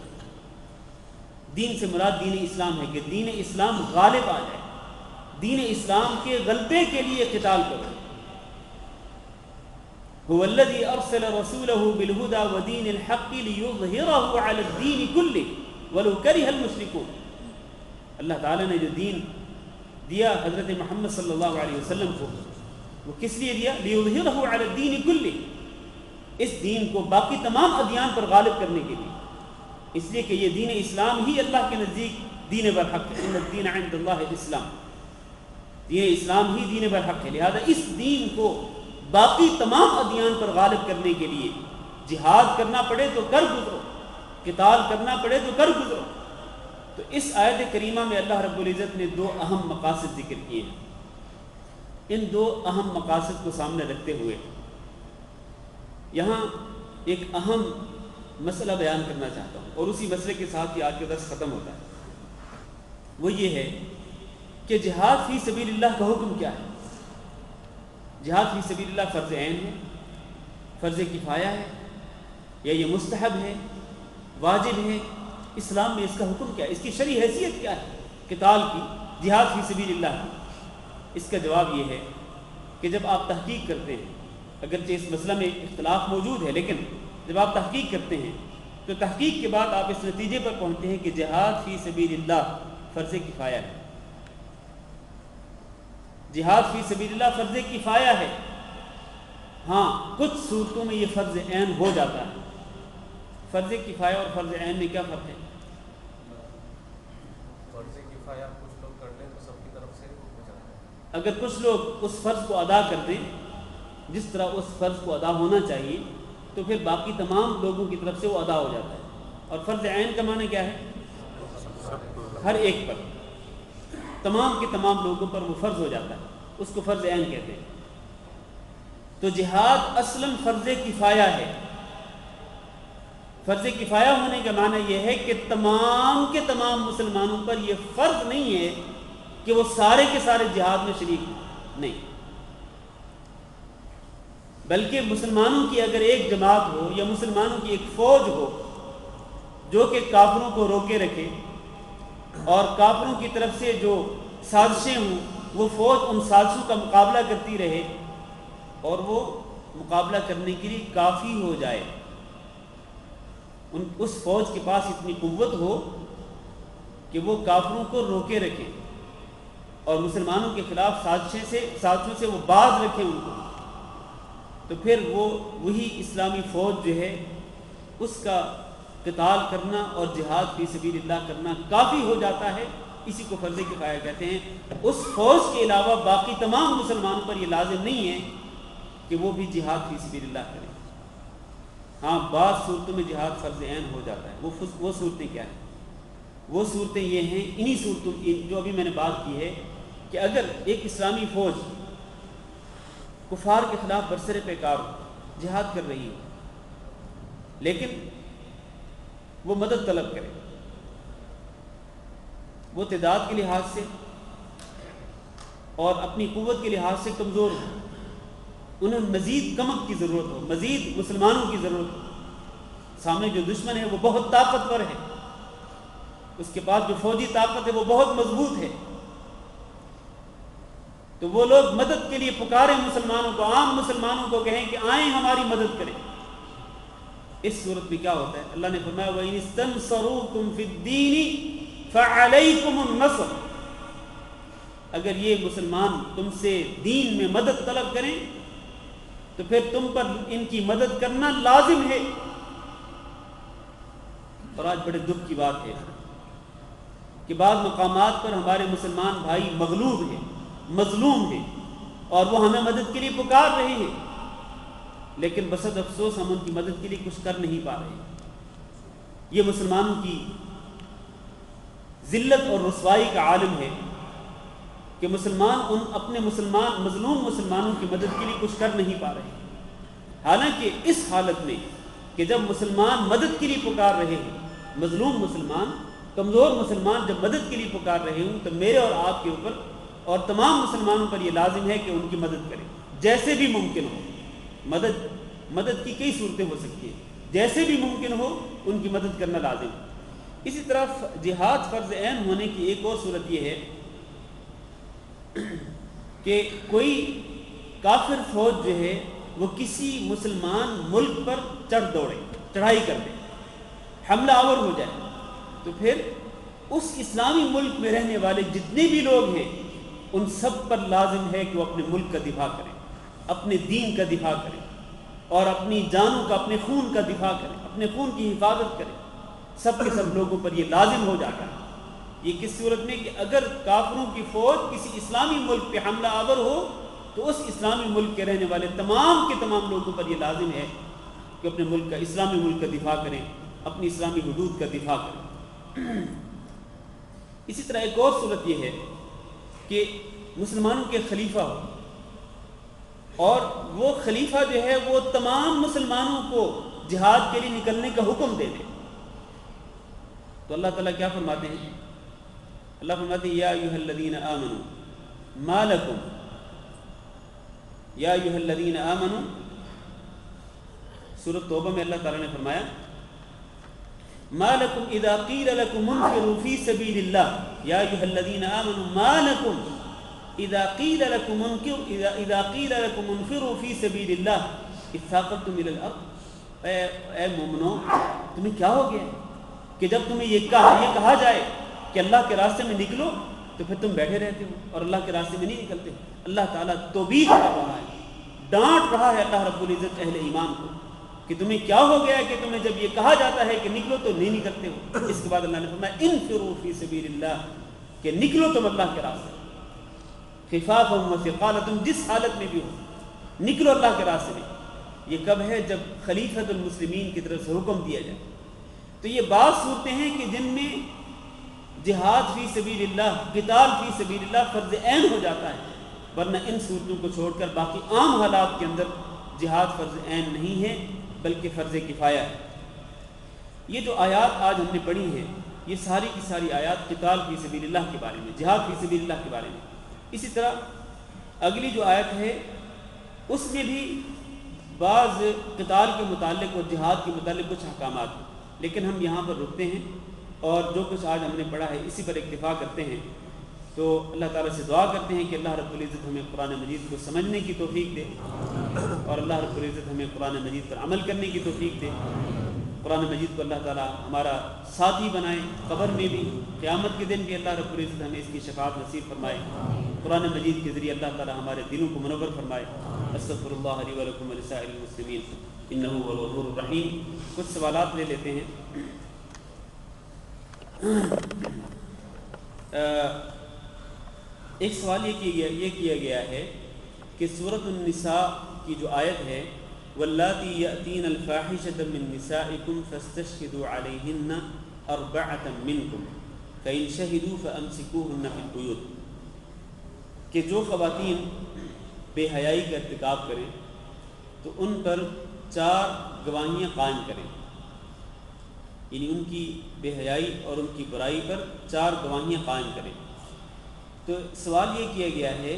دین سے مراد دین اسلام ہے، کہ دین اسلام غالب آ جائے، دین اسلام کے غلبے کے لیے قتال کرو۔ هو الذي ارسل رسوله بالهدى ودين الحق ليظهره على الدين كله ولو كره المشركون۔ اللہ تعالیٰ نے جو دین دیا حضرت محمد صلی اللہ علیہ وسلم کو، وہ کس لیے دیا؟ ليظهره على الدين كله، اس دین کو باقی تمام ادیان پر غالب کرنے کے لیے، اس لیے کہ یہ دین اسلام ہی اللہ کے نزدیک دین برحق ہے۔ ان الدین عند اللہ الاسلام، دین اسلام ہی دین برحق ہے، لہذا اس دین کو باقی تمام ادیان پر غالب کرنے کے لیے جہاد کرنا پڑے تو کر گزرو، قتال کرنا پڑے تو کر گزرو۔ تو اس آیت کریمہ میں اللہ رب العزت نے دو اہم مقاصد ذکر کیے ہیں۔ ان دو اہم مقاصد کو سامنے رکھتے ہوئے یہاں ایک اہم مسئلہ بیان کرنا چاہتا ہوں، اور اسی مسئلے کے ساتھ ہی آج کا درس ختم ہوتا ہے۔ وہ یہ ہے کہ جہاد فی سبیل اللہ کا حکم کیا ہے؟ جہاد فی سبیل اللہ فرض عین ہے، فرض کفایہ ہے، یا یہ مستحب ہے، واجب ہے؟ اسلام میں اس کا حکم کیا ہے؟ اس کی شرعی حیثیت کیا ہے قتال کی، جہاد فی سبیل اللہ کی؟ اس کا جواب یہ ہے کہ جب آپ تحقیق کرتے ہیں، اگرچہ اس مسئلہ میں اختلاف موجود ہے، لیکن جب آپ تحقیق کرتے ہیں تو تحقیق کے بعد آپ اس نتیجے پر پہنچتے ہیں کہ جہاد فی سبیل اللہ فرض کفایہ ہے۔ جہاد فی سبیل اللہ فرض کفایہ ہے، ہاں کچھ صورتوں میں یہ فرض عین ہو جاتا ہے۔ فرض کفایہ اور فرض عین میں کیا فرق ہے؟ فرض کفایہ کچھ لوگ کر لیں تو سب کی طرف سے ہو جاتا ہے۔ اگر کچھ لوگ اس فرض کو ادا کر دیں جس طرح اس فرض کو ادا ہونا چاہیے، تو پھر باقی تمام لوگوں کی طرف سے وہ ادا ہو جاتا ہے۔ اور فرض عین کا معنی کیا ہے؟ ہر ایک پر، تمام کے تمام لوگوں پر وہ فرض ہو جاتا ہے، اس کو فرض عین کہتے ہیں۔ تو جہاد اصلاً فرض کفایہ ہے۔ فرض کفایہ ہونے کا معنی یہ ہے کہ تمام کے تمام مسلمانوں پر یہ فرض نہیں ہے کہ وہ سارے کے سارے جہاد میں شریک ہوں، نہیں، بلکہ مسلمانوں کی اگر ایک جماعت ہو یا مسلمانوں کی ایک فوج ہو جو کہ کافروں کو روکے رکھے، اور کافروں کی طرف سے جو سازشیں ہوں وہ فوج ان سازشوں کا مقابلہ کرتی رہے اور وہ مقابلہ کرنے کے لیے کافی ہو جائے، اس فوج کے پاس اتنی قوت ہو کہ وہ کافروں کو روکے رکھے اور مسلمانوں کے خلاف سازشوں سے وہ باز رکھے ان کو، تو پھر وہی اسلامی فوج جو ہے اس کا قتال کرنا اور جہاد فی سبیل اللہ کرنا کافی ہو جاتا ہے۔ اسی کو فرض کفایہ کہتے ہیں۔ اس فوج کے علاوہ باقی تمام مسلمانوں پر یہ لازم نہیں ہے کہ وہ بھی جہاد فی سبیل اللہ کریں۔ ہاں، بعض صورتوں میں جہاد فرض عین ہو جاتا ہے۔ وہ صورتیں کیا ہیں؟ وہ صورتیں یہ ہیں، انہی صورتوں جو ابھی میں نے بات کی ہے، کہ اگر ایک اسلامی فوج کفار کے خلاف برسر پیکار جہاد کر رہی ہو لیکن وہ مدد طلب کرے، وہ تعداد کے لحاظ سے اور اپنی قوت کے لحاظ سے کمزور ہو، انہیں مزید کمک کی ضرورت ہو، مزید مسلمانوں کی ضرورت ہو، سامنے جو دشمن ہے وہ بہت طاقتور ہے، اس کے پاس جو فوجی طاقت ہے وہ بہت مضبوط ہے، تو وہ لوگ مدد کے لیے پکاریں مسلمانوں کو، عام مسلمانوں کو کہیں کہ آئیں ہماری مدد کریں۔ اس صورت میں کیا ہوتا ہے؟ اللہ نے فرمایا وَإِنِ اسْتَنصَرُوكُمْ فِي الدِّينِ فَعَلَيْكُمُ النَّصْرُ، اگر یہ مسلمان تم سے دین میں مدد طلب کریں تو پھر تم پر ان کی مدد کرنا لازم ہے۔ اور آج بڑے دکھ کی بات ہے کہ بعض مقامات پر ہمارے مسلمان بھائی مغلوب ہیں، مظلوم ہیں، اور وہ ہمیں مدد کے لیے پکار رہے ہیں، لیکن بسد افسوس ہم ان کی مدد کے لیے کچھ کر نہیں پا رہے۔ یہ مسلمانوں کی ذلت اور رسوائی کا عالم ہے کہ مسلمان اپنے مظلوم مسلمانوں کی مدد کے لیے کچھ کر نہیں پا رہے، حالانکہ اس حالت میں کہ جب مسلمان مدد کے لیے پکار رہے ہیں، مظلوم مسلمان، کمزور مسلمان جب مدد کے لیے پکار رہے ہوں، تو میرے اور آپ کے اوپر اور تمام مسلمانوں پر یہ لازم ہے کہ ان کی مدد کریں جیسے بھی ممکن ہو۔ مدد کی کئی صورتیں ہو سکتی ہیں، جیسے بھی ممکن ہو ان کی مدد کرنا لازم ہے۔ اسی طرح جہاد فرض عین ہونے کی ایک اور صورت یہ ہے کہ کوئی کافر فوج جو ہے وہ کسی مسلمان ملک پر چڑھائی کر دے، حملہ آور ہو جائے، تو پھر اس اسلامی ملک میں رہنے والے جتنے بھی لوگ ہیں ان سب پر لازم ہے کہ وہ اپنے ملک کا دفاع کریں، اپنے دین کا دفاع کریں، اور اپنی جانوں کا، اپنے خون کا دفاع کریں، اپنے خون کی حفاظت کریں۔ سب کے سب لوگوں پر یہ لازم ہو جاتا ہے۔ یہ کس صورت میں؟ کہ اگر کافروں کی فوج کسی اسلامی ملک پہ حملہ آور ہو تو اس اسلامی ملک کے رہنے والے تمام کے تمام لوگوں پر یہ لازم ہے کہ اپنے ملک کا، اسلامی ملک کا دفاع کریں، اپنی اسلامی حدود کا دفاع کریں۔ اسی طرح ایک اور صورت یہ ہے کہ مسلمانوں کے خلیفہ ہو اور وہ خلیفہ جو ہے وہ تمام مسلمانوں کو جہاد کے لیے نکلنے کا حکم دے دے، تو اللہ تعالیٰ کیا فرماتے ہیں؟ اللہ فرماتے ہیں یا ایھا الذین آمنوا ما لکم، یا ایھا الذین آمنوا، سورۃ توبہ میں اللہ تعالیٰ نے فرمایا ما لکم اذا قیل لکم انفروا فی سبیل اللہ، یا ایھا الذین آمنوا ما لکم اذا قیل لکم انفروا فی سبیل اللہ اثاقلتم الی الارض، اے مومنو تمہیں کیا ہو گیا ہے کہ جب تمہیں یہ کہا جائے کہ اللہ کے راستے میں نکلو تو پھر تم بیٹھے رہتے ہو اور اللہ کے راستے میں نہیں نکلتے۔ اللہ تعالیٰ توبیخ کر رہا ہے، ڈانٹ رہا ہے اللہ رب العزت اہل ایمان کو کہ تمہیں کیا ہو گیا ہے کہ تمہیں جب یہ کہا جاتا ہے کہ نکلو تو نہیں نکلتے ہو۔ اس کے بعد اللہ نے فرمایا انفروا فی سبیل اللہ، کہ نکلو تم اللہ کے راستے، خفافا وثقالا، تم جس حالت میں بھی ہو نکلو اللہ کے راستے میں۔ یہ کب ہے؟ جب خلیفۃ المسلمین کی طرف سے حکم دیا جائے۔ تو یہ بعض صورتیں ہیں کہ جن میں جہاد فی سبیل اللہ، قتال فی سبیل اللہ فرض عین ہو جاتا ہے، ورنہ ان صورتوں کو چھوڑ کر باقی عام حالات کے اندر جہاد فرض عین نہیں ہے بلکہ فرض کفایہ ہے۔ یہ جو آیات آج ہم نے پڑھی ہیں یہ ساری کی ساری آیات قتال فی سبیل اللہ کے بارے میں، جہاد فی سبیل اللہ کے بارے میں۔ اسی طرح اگلی جو آیت ہے اس میں بھی بعض قتال کے متعلق اور جہاد کے متعلق کچھ احکامات ہیں، لیکن ہم یہاں پر رکتے ہیں اور جو کچھ آج ہم نے پڑھا ہے اسی پر اکتفا کرتے ہیں۔ تو اللہ تعالیٰ سے دعا کرتے ہیں کہ اللہ رب العزت ہمیں قرآن مجید کو سمجھنے کی توفیق دے، اور اللہ رب العزت ہمیں قرآن مجید پر عمل کرنے کی توفیق دے۔ قرآن مجید کو اللہ تعالیٰ ہمارا ساتھی بنائے، قبر میں بھی، قیامت کے دن بھی اللہ رب العزت ہمیں اس کی شفاعت نصیب فرمائے۔ قرآن مجید کے ذریعے اللہ تعالیٰ ہمارے دلوں کو منور فرمائے۔ استغفر اللہ لی ولکم ولسائر المسلمین انہ هو الغفور الرحیم۔ کچھ سوالات لے لیتے ہیں۔ ایک سوال یہ کیا گیا ہے کہ سورۃ النساء کی جو آیت ہے واللاتی یأتین الفاحشۃ من نسائکم فاستشہدوا علیہن اربعۃ منکم فإن شہدوا فامسکوہن فی البیوت، کہ جو خواتین بے حیائی کا ارتکاب کریں تو ان پر 4 گواہیاں قائم کریں، یعنی ان کی بے حیائی اور ان کی برائی پر 4 گواہیاں قائم کریں۔ تو سوال یہ کیا گیا ہے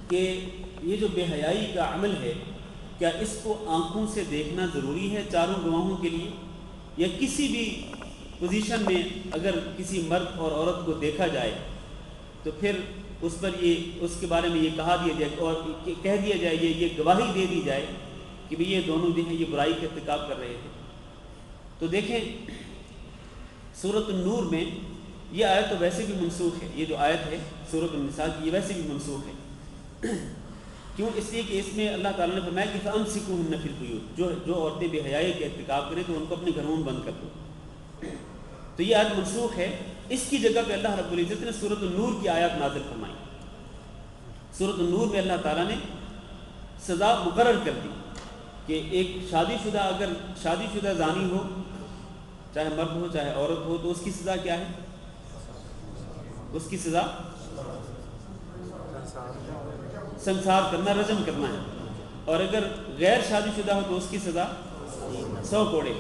کہ یہ جو بے حیائی کا عمل ہے، کیا اس کو آنکھوں سے دیکھنا ضروری ہے 4 گواہوں کے لیے، یا کسی بھی پوزیشن میں اگر کسی مرد اور عورت کو دیکھا جائے تو پھر اس پر اس کے بارے میں یہ کہا دیا جائے اور کہہ دیا جائے، یہ گواہی دے دی جائے کہ بھی یہ دونوں جو ہیں یہ برائی کا ارتکاب کر رہے تھے؟ تو دیکھیں سورۃ النور میں یہ آیت تو ویسے بھی منسوخ ہے، یہ جو آیت ہے سورۃ النساء کی یہ ویسے بھی منسوخ ہے۔ کیوں؟ اس لیے کہ اس میں اللہ تعالیٰ نے فرمایا کہ فَأَمْسِكُوهُنَّ فِي الْبُيُوتِ، جو عورتیں بے حیائی کے ارتکاب کریں تو ان کو اپنے گھروں میں بند کر دو۔ تو یہ آیت منسوخ ہے۔ اس کی جگہ پہ اللہ رب العزت نے سورۃ النور کی آیات نازل فرمائی۔ سورۃ النور میں اللہ تعالیٰ نے سزا مقرر کر دی کہ ایک اگر شادی شدہ زانی ہو، چاہے مرد ہو چاہے عورت ہو، تو اس کی سزا کیا ہے؟ اس کی سزا سنسار کرنا، رجم کرنا ہے، اور اگر غیر شادی شدہ ہو تو اس کی سزا 100 کوڑے۔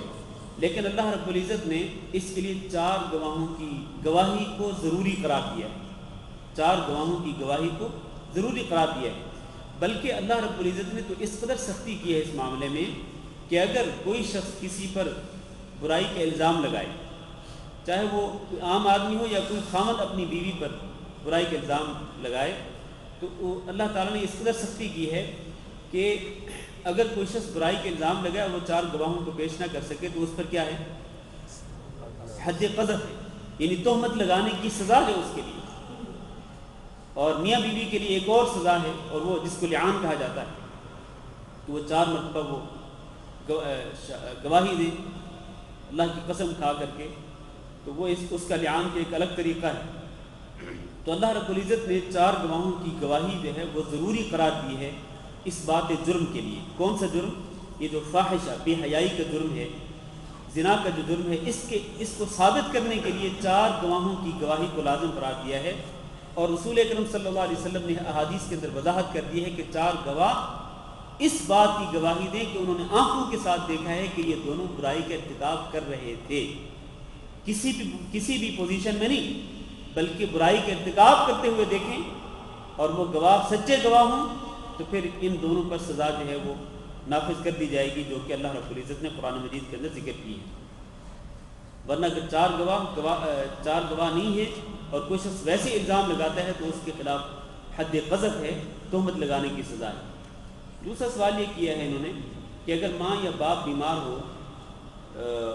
لیکن اللہ رب العزت نے اس کے لیے 4 گواہوں کی گواہی کو ضروری قرار دیا ہے، 4 گواہوں کی گواہی کو ضروری قرار دیا ہے۔ بلکہ اللہ رب العزت نے تو اس قدر سختی کی ہے اس معاملے میں کہ اگر کوئی شخص کسی پر برائی کا الزام لگائے، چاہے وہ عام آدمی ہو یا کوئی خامد اپنی بیوی پر برائی کا الزام لگائے، تو اللہ تعالیٰ نے اس قدر سختی کی ہے کہ اگر کوئی شخص برائی کے الزام لگائے وہ 4 گواہوں کو پیش نہ کر سکے تو اس پر کیا ہے؟ حد قذف ہے، یعنی تہمت لگانے کی سزا ہے اس کے لیے۔ اور میاں بیوی کے لیے ایک اور سزا ہے، اور وہ جس کو لعان کہا جاتا ہے، کہ وہ 4 مرتبہ وہ گواہی دیں اللہ کی قسم کھا کر کے، تو وہ اس کا لعان کا ایک الگ طریقہ ہے۔ تو اللہ رب العزت نے 4 گواہوں کی گواہی جو ہے وہ ضروری قرار دی ہے اس بات جرم کے لیے۔ کون سا جرم؟ یہ جو فاحشہ بے حیائی کا جرم ہے، زنا کا جو جرم ہے، اس کو ثابت کرنے کے لیے 4 گواہوں کی گواہی کو لازم قرار دیا ہے۔ اور رسول اکرم صلی اللہ علیہ وسلم نے احادیث کے اندر وضاحت کر دی ہے کہ 4 گواہ اس بات کی گواہی دیں کہ انہوں نے آنکھوں کے ساتھ دیکھا ہے کہ یہ دونوں برائی کا ارتکاب کر رہے تھے، کسی بھی پوزیشن میں نہیں، بلکہ برائی کا ارتکاب کرتے ہوئے دیکھیں، اور وہ گواہ سچے گواہ ہوں تو پھر ان دونوں پر سزا جو ہے وہ نافذ کر دی جائے گی، جو کہ اللہ رب العزت نے قرآن مجید کے اندر ذکر کی ہے۔ ورنہ اگر 4 گواہ نہیں ہے اور کوئی شخص ویسے الزام لگاتا ہے تو اس کے خلاف حد قذف ہے، تہمت لگانے کی سزا ہے۔ دوسرا سوال یہ کیا ہے انہوں نے کہ اگر ماں یا باپ بیمار ہو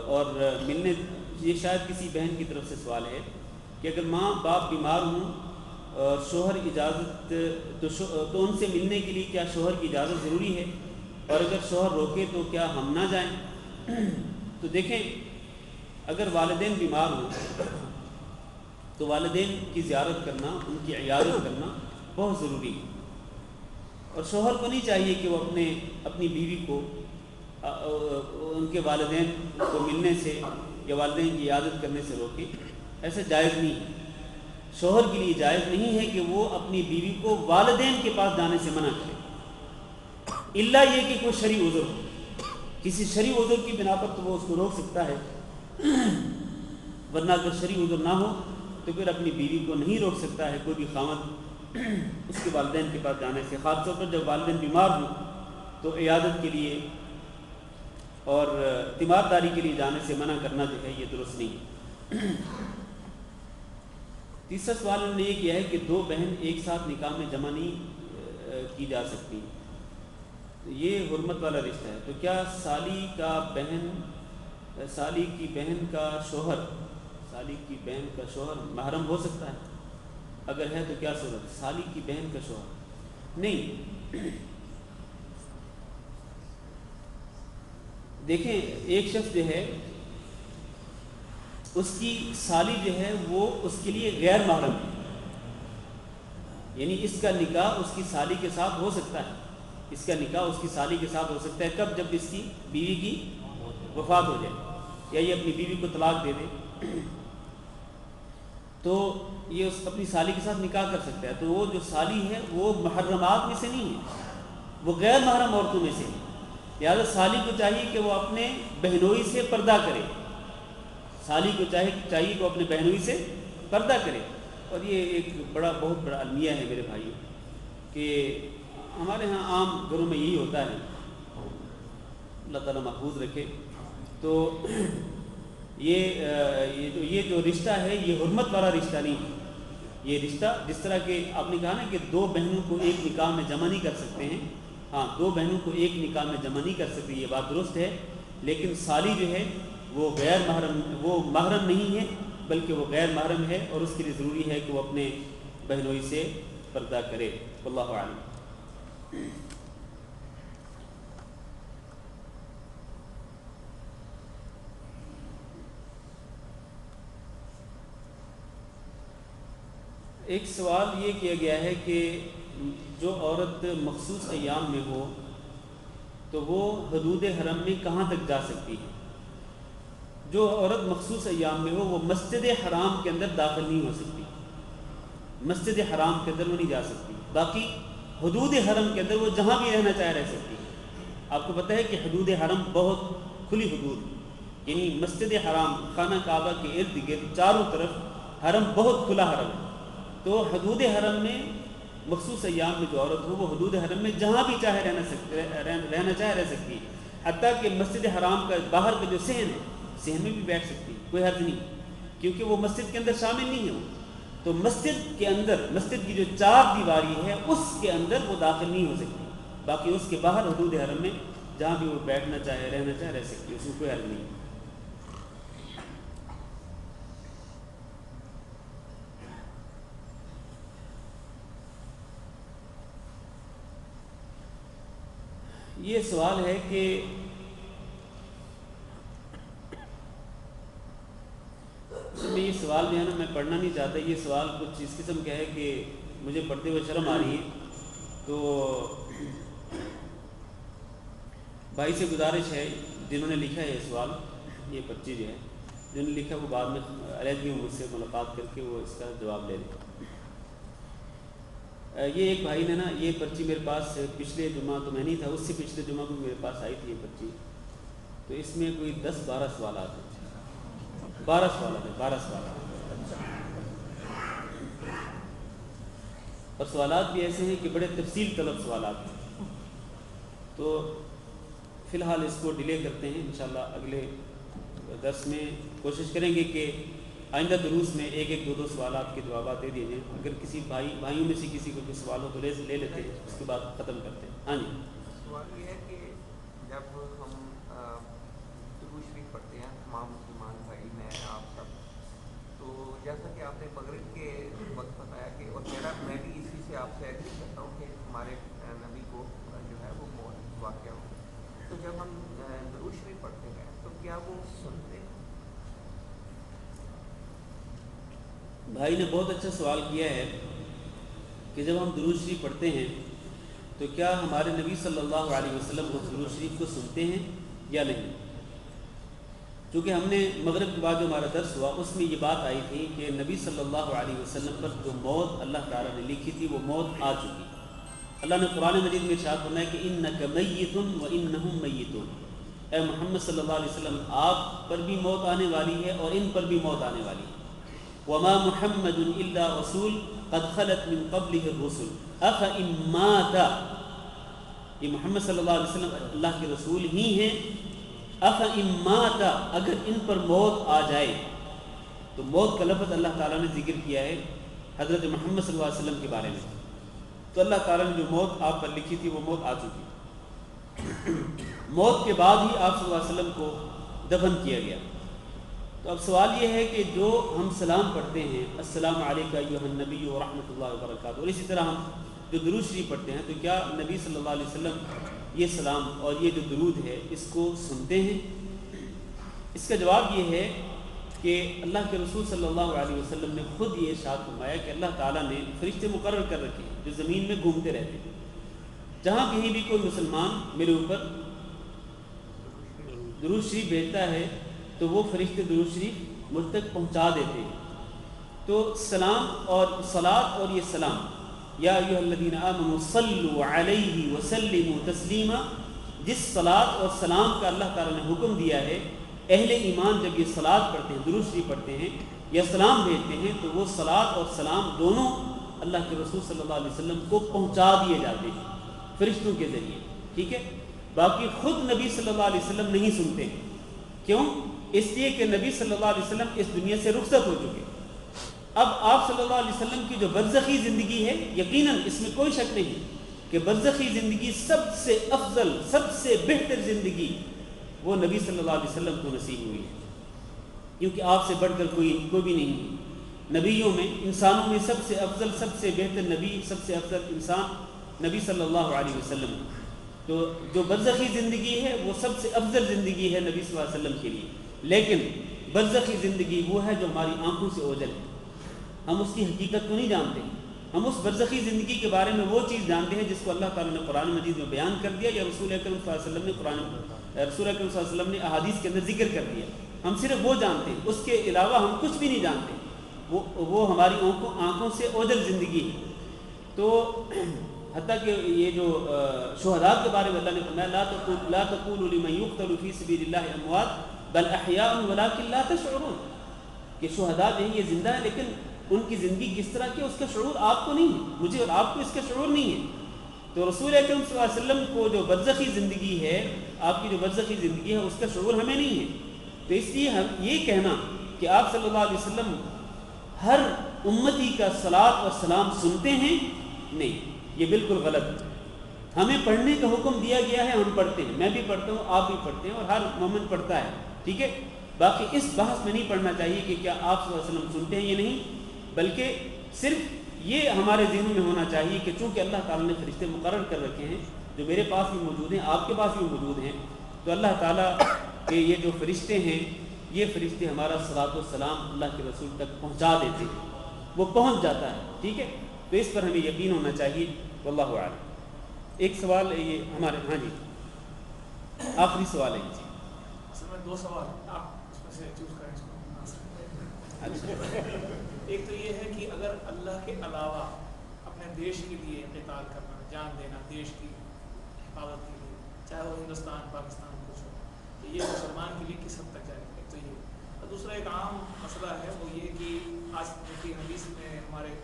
اور ملنے، یہ شاید کسی بہن کی طرف سے سوال ہے کہ اگر ماں باپ بیمار ہوں اور شوہر اجازت تو ان سے ملنے کے لیے کیا شوہر کی اجازت ضروری ہے، اور اگر شوہر روکے تو کیا ہم نہ جائیں؟ تو دیکھیں، اگر والدین بیمار ہوں تو والدین کی زیارت کرنا، ان کی عیادت کرنا بہت ضروری ہے، اور شوہر کو نہیں چاہیے کہ وہ اپنی بیوی کو ان کے والدین کو ملنے سے یا والدین کی عیادت کرنے سے روکے۔ ایسا جائز نہیں ہے، شوہر کے لیے جائز نہیں ہے کہ وہ اپنی بیوی کو والدین کے پاس جانے سے منع کرے، الا یہ کہ کوئی شرعی عذر ہو، کسی شرعی عذر کی بنا پر تو وہ اس کو روک سکتا ہے، ورنہ اگر شرعی عذر نہ ہو تو پھر اپنی بیوی کو نہیں روک سکتا ہے کوئی بھی خامد اس کے والدین کے پاس جانے سے، خاص طور پر جب والدین بیمار ہوں تو عیادت کے لیے اور تیمارداری کے لیے جانے سے منع کرنا جو ہے یہ درست نہیں ہے۔ تیسرا سوال انہوں نے یہ کیا ہے کہ دو بہن ایک ساتھ نکاح میں جمع نہیں کی جا سکتی، یہ حرمت والا رشتہ ہے، تو کیا سالی کی بہن کا شوہر محرم ہو سکتا ہے؟ اگر ہے تو کیا صورت؟ سالی کی بہن کا شوہر نہیں۔ دیکھیں، ایک شخص جو ہے اس کی سالی جو ہے وہ اس کے لیے غیر محرم ہے، یعنی اس کا نکاح اس کی سالی کے ساتھ ہو سکتا ہے، اس کا نکاح اس کی سالی کے ساتھ ہو سکتا ہے۔ کب؟ جب اس کی بیوی کی وفات ہو جائے یا یہ اپنی بیوی کو طلاق دے دے تو یہ اس اپنی سالی کے ساتھ نکاح کر سکتا ہے۔ تو وہ جو سالی ہے وہ محرمات میں سے نہیں ہے، وہ غیر محرم عورتوں میں سے ہے، لہٰذا سالی کو چاہیے کہ وہ اپنے بہنوئی سے پردہ کرے، سالی کو چاہیے کہ وہ اپنے بہنوئی سے پردہ کرے۔ اور یہ ایک بہت بڑا المیہ ہے میرے بھائیوں، کہ ہمارے ہاں عام گھروں میں یہی ہوتا ہے، اللہ تعالیٰ محفوظ رکھے۔ تو یہ جو رشتہ ہے یہ حرمت والا رشتہ نہیں ہے۔ یہ رشتہ جس طرح کہ آپ نے کہا نا کہ دو بہنوں کو ایک نکاح میں جمع نہیں کر سکتے ہیں، ہاں دو بہنوں کو ایک نکاح میں جمع نہیں کر سکتے، یہ بات درست ہے، لیکن سالی جو ہے وہ محرم نہیں ہے، بلکہ وہ غیر محرم ہے، اور اس کے لیے ضروری ہے کہ وہ اپنے بہنوئی سے پردہ کرے۔ واللہ اعلم۔ ایک سوال یہ کیا گیا ہے کہ جو عورت مخصوص ایام میں ہو تو وہ حدود حرم میں کہاں تک جا سکتی ہے؟ جو عورت مخصوص ایام میں ہو وہ مسجد حرام کے اندر داخل نہیں ہو سکتی، مسجد حرام کے اندر وہ نہیں جا سکتی، باقی حدود حرم کے اندر وہ جہاں بھی رہنا چاہے رہ سکتی ہے۔ آپ کو پتہ ہے کہ حدود حرم بہت کھلی حدود، یعنی مسجد حرام خانہ کعبہ کے ارد گرد چاروں طرف حرم بہت کھلا حرم ہے، تو حدود حرم میں مخصوص ایام میں جو عورت ہو وہ حدود حرم میں جہاں بھی چاہے رہنا چاہے رہ سکتی ہے، حتیٰ کہ مسجد حرام کا باہر کا جو صحن ہے صحن میں بھی بیٹھ سکتی ہے، کوئی حرج نہیں، کیونکہ وہ مسجد کے اندر شامل نہیں ہے۔ وہ تو مسجد کے اندر، مسجد کی جو چار دیواری ہے اس کے اندر وہ داخل نہیں ہو سکتی، باقی اس کے باہر حدود حرم میں جہاں بھی وہ بیٹھنا چاہے رہنا چاہے رہ سکتی ہے، اس میں کوئی حرج نہیں۔ یہ سوال ہے کہ میں یہ سوال جو ہے نا میں پڑھنا نہیں چاہتا، یہ سوال کچھ اس قسم کا ہے کہ مجھے پڑھتے ہوئے شرم آ رہی ہے، تو بھائی سے گزارش ہے جنہوں نے لکھا ہے یہ سوال، یہ پرچی جو ہے جنہوں نے لکھا وہ بعد میں علیحدگی میں مجھ سے ملاقات کر کے وہ اس کا جواب لے لیں۔ یہ ایک بھائی نے نا یہ پرچی میرے پاس پچھلے جمعہ تو میں نہیں تھا، اس سے پچھلے جمعہ کو میرے پاس آئی تھی یہ پرچی، تو اس میں کوئی 10-12 سوالات ہیں، 12 سوالات اور سوالات بھی ایسے ہیں کہ بڑے تفصیل طلب سوالات ہیں، تو فی الحال اس کو ڈیلے کرتے ہیں، انشاءاللہ اگلے درس میں کوشش کریں گے کہ آئندہ دروس میں ایک 2 سوالات کے جوابات دے دیے جائیں، اگر کسی بھائیوں میں سے کسی کو کوئی سوال ہو تو لے لیتے ہیں، اس کے بعد ختم کرتے ہیں۔ ہاں جی، سوال یہ ہے کہ جب ہم درود شریف پڑھتے ہیں تمام مسلمان بھائی میں آپ سب، تو جیسا کہ آپ نے مغرب کے وقت بتایا کہ اور میں بھی اسی سے آپ سے ایگری کرتا ہوں کہ ہمارے نبی کو جو ہے وہ موت واقع ہو، تو جب ہم درود شریف پڑھتے ہیں تو کیا وہ سنتے ہیں؟ بھائی نے بہت اچھا سوال کیا ہے کہ جب ہم درود شریف پڑھتے ہیں تو کیا ہمارے نبی صلی اللہ علیہ وسلم اس درود شریف کو سنتے ہیں یا نہیں؟ چونکہ ہم نے مغرب کے بعد جو ہمارا درس ہوا اس میں یہ بات آئی تھی کہ نبی صلی اللہ علیہ وسلم پر جو موت اللہ تعالیٰ نے لکھی تھی وہ موت آ چکی، اللہ نے قرآن مجید میں ارشاد فرمایا کہ انک میت وانہم میتون، اے محمد صلی اللہ علیہ وسلم آپ پر بھی موت آنے والی ہے اور ان پر بھی موت آنے والی ہے، وما محمد الا رسول قد خلت من قبلہ الرسل افإن مات، یہ محمد صلی اللہ علیہ وسلم اللہ کے رسول ہی ہیں افإمات، اگر ان پر موت آ جائے، تو موت کا لفظ اللہ تعالیٰ نے ذکر کیا ہے حضرت محمد صلی اللہ علیہ وسلم کے بارے میں، تو اللہ تعالیٰ نے جو موت آپ پر لکھی تھی وہ موت آ چکی، موت کے بعد ہی آپ صلی اللہ علیہ وسلم کو دفن کیا گیا۔ تو اب سوال یہ ہے کہ جو ہم سلام پڑھتے ہیں، السلام علیکم ایھا النبی ورحمۃ اللہ وبرکاتہ، اور اسی طرح ہم جو درود شریف پڑھتے ہیں، تو کیا نبی صلی اللہ علیہ وسلم یہ سلام اور یہ جو درود ہے اس کو سنتے ہیں؟ اس کا جواب یہ ہے کہ اللہ کے رسول صلی اللہ علیہ وسلم نے خود یہ ارشاد فرمایا کہ اللہ تعالیٰ نے فرشتے مقرر کر رکھے ہیں جو زمین میں گھومتے رہتے ہیں، جہاں کہیں بھی کوئی مسلمان میرے اوپر درود شریف بھیجتا ہے تو وہ فرشتے درود شریف مجھ تک پہنچا دیتے ہیں۔ تو سلام اور صلاۃ اور یہ سلام، یا ایھا الذین آمنوا صلوا علیہ وسلموا تسلیما، جس صلاۃ اور سلام کا اللہ تعالیٰ نے حکم دیا ہے، اہل ایمان جب یہ صلاۃ پڑھتے ہیں، درود شریف پڑھتے ہیں یا سلام بھیجتے ہیں، تو وہ صلاۃ اور سلام دونوں اللہ کے رسول صلی اللہ علیہ وسلم کو پہنچا دیے جاتے ہیں فرشتوں کے ذریعے، ٹھیک ہے؟ باقی خود نبی صلی اللہ علیہ وسلم نہیں سنتے، کیوں؟ اس لیے کہ نبی صلی اللہ علیہ وسلم اس دنیا سے رخصت ہو چکے۔ اب آپ صلی اللہ علیہ وسلم کی جو برزخی زندگی ہے، یقیناً اس میں کوئی شک نہیں کہ برزخی زندگی سب سے افضل، سب سے بہتر زندگی وہ نبی صلی اللہ علیہ وسلم کو نصیب ہوئی ہے، کیونکہ آپ سے بڑھ کر کوئی بھی نہیں ہے۔ نبیوں میں، انسانوں میں سب سے افضل، سب سے بہتر نبی، سب سے افضل انسان نبی صلی اللہ علیہ وسلم۔ تو جو برزخی زندگی ہے وہ سب سے افضل زندگی ہے نبی صلی اللہ علیہ وسلم کے لیے، لیکن برزخی زندگی وہ ہے جو ہماری آنکھوں سے اوجھل ہے، ہم اس کی حقیقت کو نہیں جانتے۔ ہم اس برزخی زندگی کے بارے میں وہ چیز جانتے ہیں جس کو اللہ تعالیٰ نے قرآن مجید میں بیان کر دیا، یا رسول اکرم صلی اللہ علیہ وسلم نے رسول اکرم صلی اللہ علیہ وسلم نے احادیث کے اندر ذکر کر دیا، ہم صرف وہ جانتے ہیں، اس کے علاوہ ہم کچھ بھی نہیں جانتے، وہ ہماری آنکھوں سے اوجھل زندگی ہے۔ تو حتیٰ کہ یہ جو شہداء کے بارے میں اللہ نے فرمایا لا تقولوا لمن يقتل في سبيل الله اموات بل احیاء ولكن لا تشعرون، کہ شہداء جو ہیں یہ زندہ ہیں لیکن ان کی زندگی کس طرح کی اس کا شعور آپ کو نہیں ہے، مجھے اور آپ کو اس کا شعور نہیں ہے۔ تو رسول اکرم صلی اللہ علیہ وسلم کو جو برزخی زندگی ہے، آپ کی جو برزخی زندگی ہے، اس کا شعور ہمیں نہیں ہے۔ تو اس لیے ہم یہ کہنا کہ آپ صلی اللہ علیہ وسلم ہر امتی کا صلاۃ اور سلام سنتے ہیں، نہیں، یہ بالکل غلط ہے۔ ہمیں پڑھنے کا حکم دیا گیا ہے، ہم پڑھتے ہیں، میں بھی پڑھتا ہوں، آپ بھی پڑھتے ہیں، اور ہر مومن پڑھتا ہے، ٹھیک ہے؟ باقی اس بحث میں نہیں پڑھنا چاہیے کہ کیا آپ صلی اللہ علیہ وسلم سنتے ہیں یا نہیں، بلکہ صرف یہ ہمارے ذہنوں میں ہونا چاہیے کہ چونکہ اللہ تعالیٰ نے فرشتے مقرر کر رکھے ہیں جو میرے پاس بھی موجود ہیں، آپ کے پاس بھی موجود ہیں، تو اللہ تعالیٰ کے یہ جو فرشتے ہیں، یہ فرشتے ہمارا صلاۃ و سلام اللہ کے رسول تک پہنچا دیتے ہیں، وہ پہنچ جاتا ہے، ٹھیک ہے؟ تو اس پر ہمیں یقین ہونا چاہیے، واللہ اعلم۔ ایک سوال یہ ہمارے، ہاں جی آخری سوال ہے جی، اصل میں دو سوال آپ اس میں سے چوز کریں اس کو۔ اچھا، ایک تو یہ ہے کہ اگر اللہ کے علاوہ اپنے دیش کے لیے قتال کرنا، جان دینا دیش کی حفاظت کے لیے، چاہے وہ ہندوستان، پاکستان، کچھ ہو، تو یہ مسلمان کے لیے کس حد تک جائے؟ ایک تو یہ، اور دوسرا ایک عام مسئلہ ہے وہ یہ کہ آج کی حدیث میں ہمارے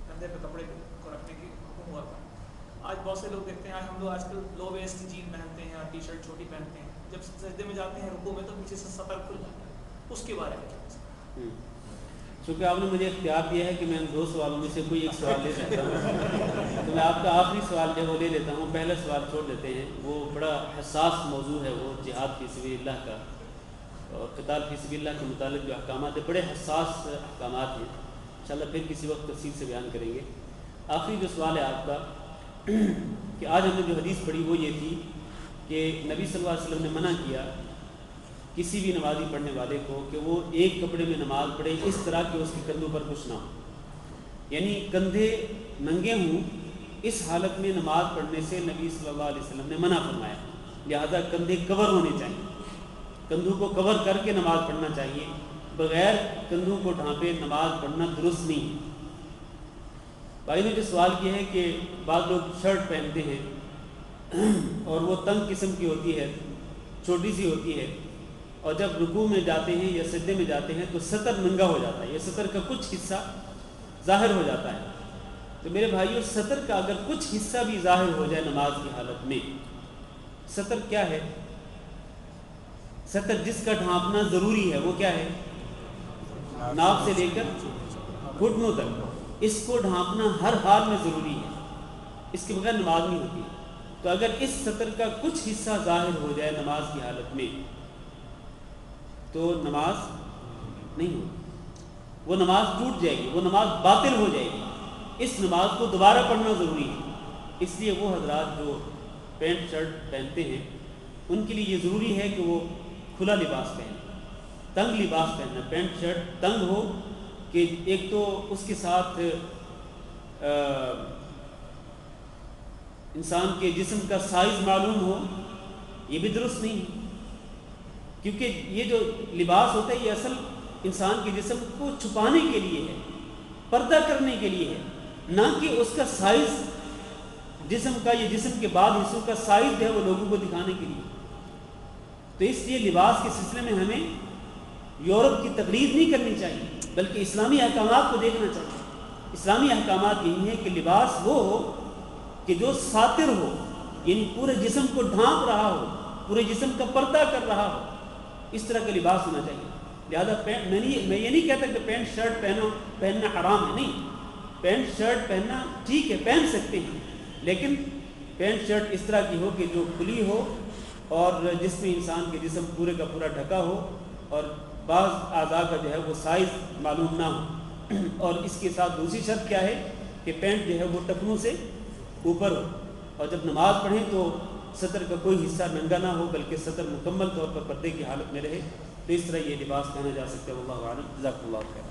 کندھے پہ کپڑے کو رکھنے کی حکم ہوا تھا۔ آج بہت سے لوگ دیکھتے ہیں، آج ہم لوگ آج کل لو ویسٹ جین پہنتے ہیں اور ٹی شرٹ چھوٹی پہنتے ہیں، جب سجدے میں جاتے ہیں رکوع میں تو پیچھے سے سطر کھل جاتا ہے، اس کے بارے میں کیا؟ چونکہ آپ نے مجھے اختیار دیا ہے کہ میں ان دو سوالوں میں سے کوئی ایک سوال لے سکتا ہوں، تو میں آپ کا آخری سوال جو ہے وہ لے لیتا ہوں، پہلا سوال چھوڑ دیتے ہیں، وہ بڑا حساس موضوع ہے، وہ جہاد فی سبیل اللہ کا اور قتال فی سبیل اللہ کے متعلق جو احکامات ہیں بڑے حساس احکامات ہیں، انشاءاللہ پھر کسی وقت تفصیل سے بیان کریں گے۔ آخری جو سوال ہے آپ کا کہ آج ہم نے جو حدیث پڑھی وہ یہ تھی کہ نبی صلی اللہ علیہ وسلم نے منع کیا کسی بھی نمازی پڑھنے والے کو کہ وہ ایک کپڑے میں نماز پڑھے اس طرح کہ اس کے کندھوں پر کچھ نہ ہو، یعنی کندھے ننگے ہوں، اس حالت میں نماز پڑھنے سے نبی صلی اللہ علیہ وسلم نے منع فرمایا، لہذا کندھے کور ہونے چاہیے، کندھوں کو کور کر کے نماز پڑھنا چاہیے، بغیر کندھوں کو ڈھانپے نماز پڑھنا درست نہیں ہے۔ بھائی نے جو سوال کیا ہے کہ بعض لوگ شرٹ پہنتے ہیں اور وہ تنگ قسم کی ہوتی ہے، چھوٹی سی ہوتی ہے، اور جب رکوع میں جاتے ہیں یا سجدے میں جاتے ہیں تو سطر ننگا ہو جاتا ہے، یا سطر کا کچھ حصہ ظاہر ہو جاتا ہے۔ تو میرے بھائیو، سطر کا اگر کچھ حصہ بھی ظاہر ہو جائے نماز کی حالت میں، سطر کیا ہے؟ سطر جس کا ڈھانپنا ضروری ہے وہ کیا ہے؟ ناک سے لے کر گھٹنوں تک، اس کو ڈھانپنا ہر حال میں ضروری ہے، اس کے بغیر نماز نہیں ہوتی۔ تو اگر اس سطر کا کچھ حصہ ظاہر ہو جائے نماز کی حالت میں تو نماز نہیں ہوگی، وہ نماز ٹوٹ جائے گی، وہ نماز باطل ہو جائے گی، اس نماز کو دوبارہ پڑھنا ضروری ہے۔ اس لیے وہ حضرات جو پینٹ شرٹ پہنتے ہیں ان کے لیے یہ ضروری ہے کہ وہ کھلا لباس پہنیں، تنگ لباس پہننا، پینٹ شرٹ تنگ ہو کہ ایک تو اس کے ساتھ انسان کے جسم کا سائز معلوم ہو، یہ بھی درست نہیں ہے، کیونکہ یہ جو لباس ہوتا ہے یہ اصل انسان کے جسم کو چھپانے کے لیے ہے، پردہ کرنے کے لیے ہے، نہ کہ اس کا سائز جسم کا یا جسم کے بعد حصوں کا سائز جو ہے وہ لوگوں کو دکھانے کے لیے۔ تو اس لیے لباس کے سلسلے میں ہمیں یورپ کی تقلید نہیں کرنی چاہیے بلکہ اسلامی احکامات کو دیکھنا چاہیے۔ اسلامی احکامات یہی ہیں کہ لباس وہ ہو کہ جو ساتر ہو، یعنی پورے جسم کو ڈھانپ رہا ہو، پورے جسم کا پردہ کر رہا ہو، اس طرح کا لباس ہونا چاہیے۔ لہذا میں یہ نہیں کہتا کہ پینٹ شرٹ پہننا حرام ہے، نہیں، پینٹ شرٹ پہننا ٹھیک ہے، پہن سکتے ہیں، لیکن پینٹ شرٹ اس طرح کی ہو کہ جو کھلی ہو اور جس میں انسان کے جسم پورے کا پورا ڈھکا ہو اور بعض اعضاء کا جو ہے وہ سائز معلوم نہ ہو۔ اور اس کے ساتھ دوسری شرط کیا ہے کہ پینٹ جو ہے وہ ٹخنوں سے اوپر ہو، اور جب نماز پڑھیں تو سطر کا کوئی حصہ ننگا نہ ہو بلکہ سطر مکمل طور پر پردے کی حالت میں رہے، تو اس طرح یہ لباس پہنا جا سکتا ہے۔ واللہ اعلم، جزاکم اللہ خیر۔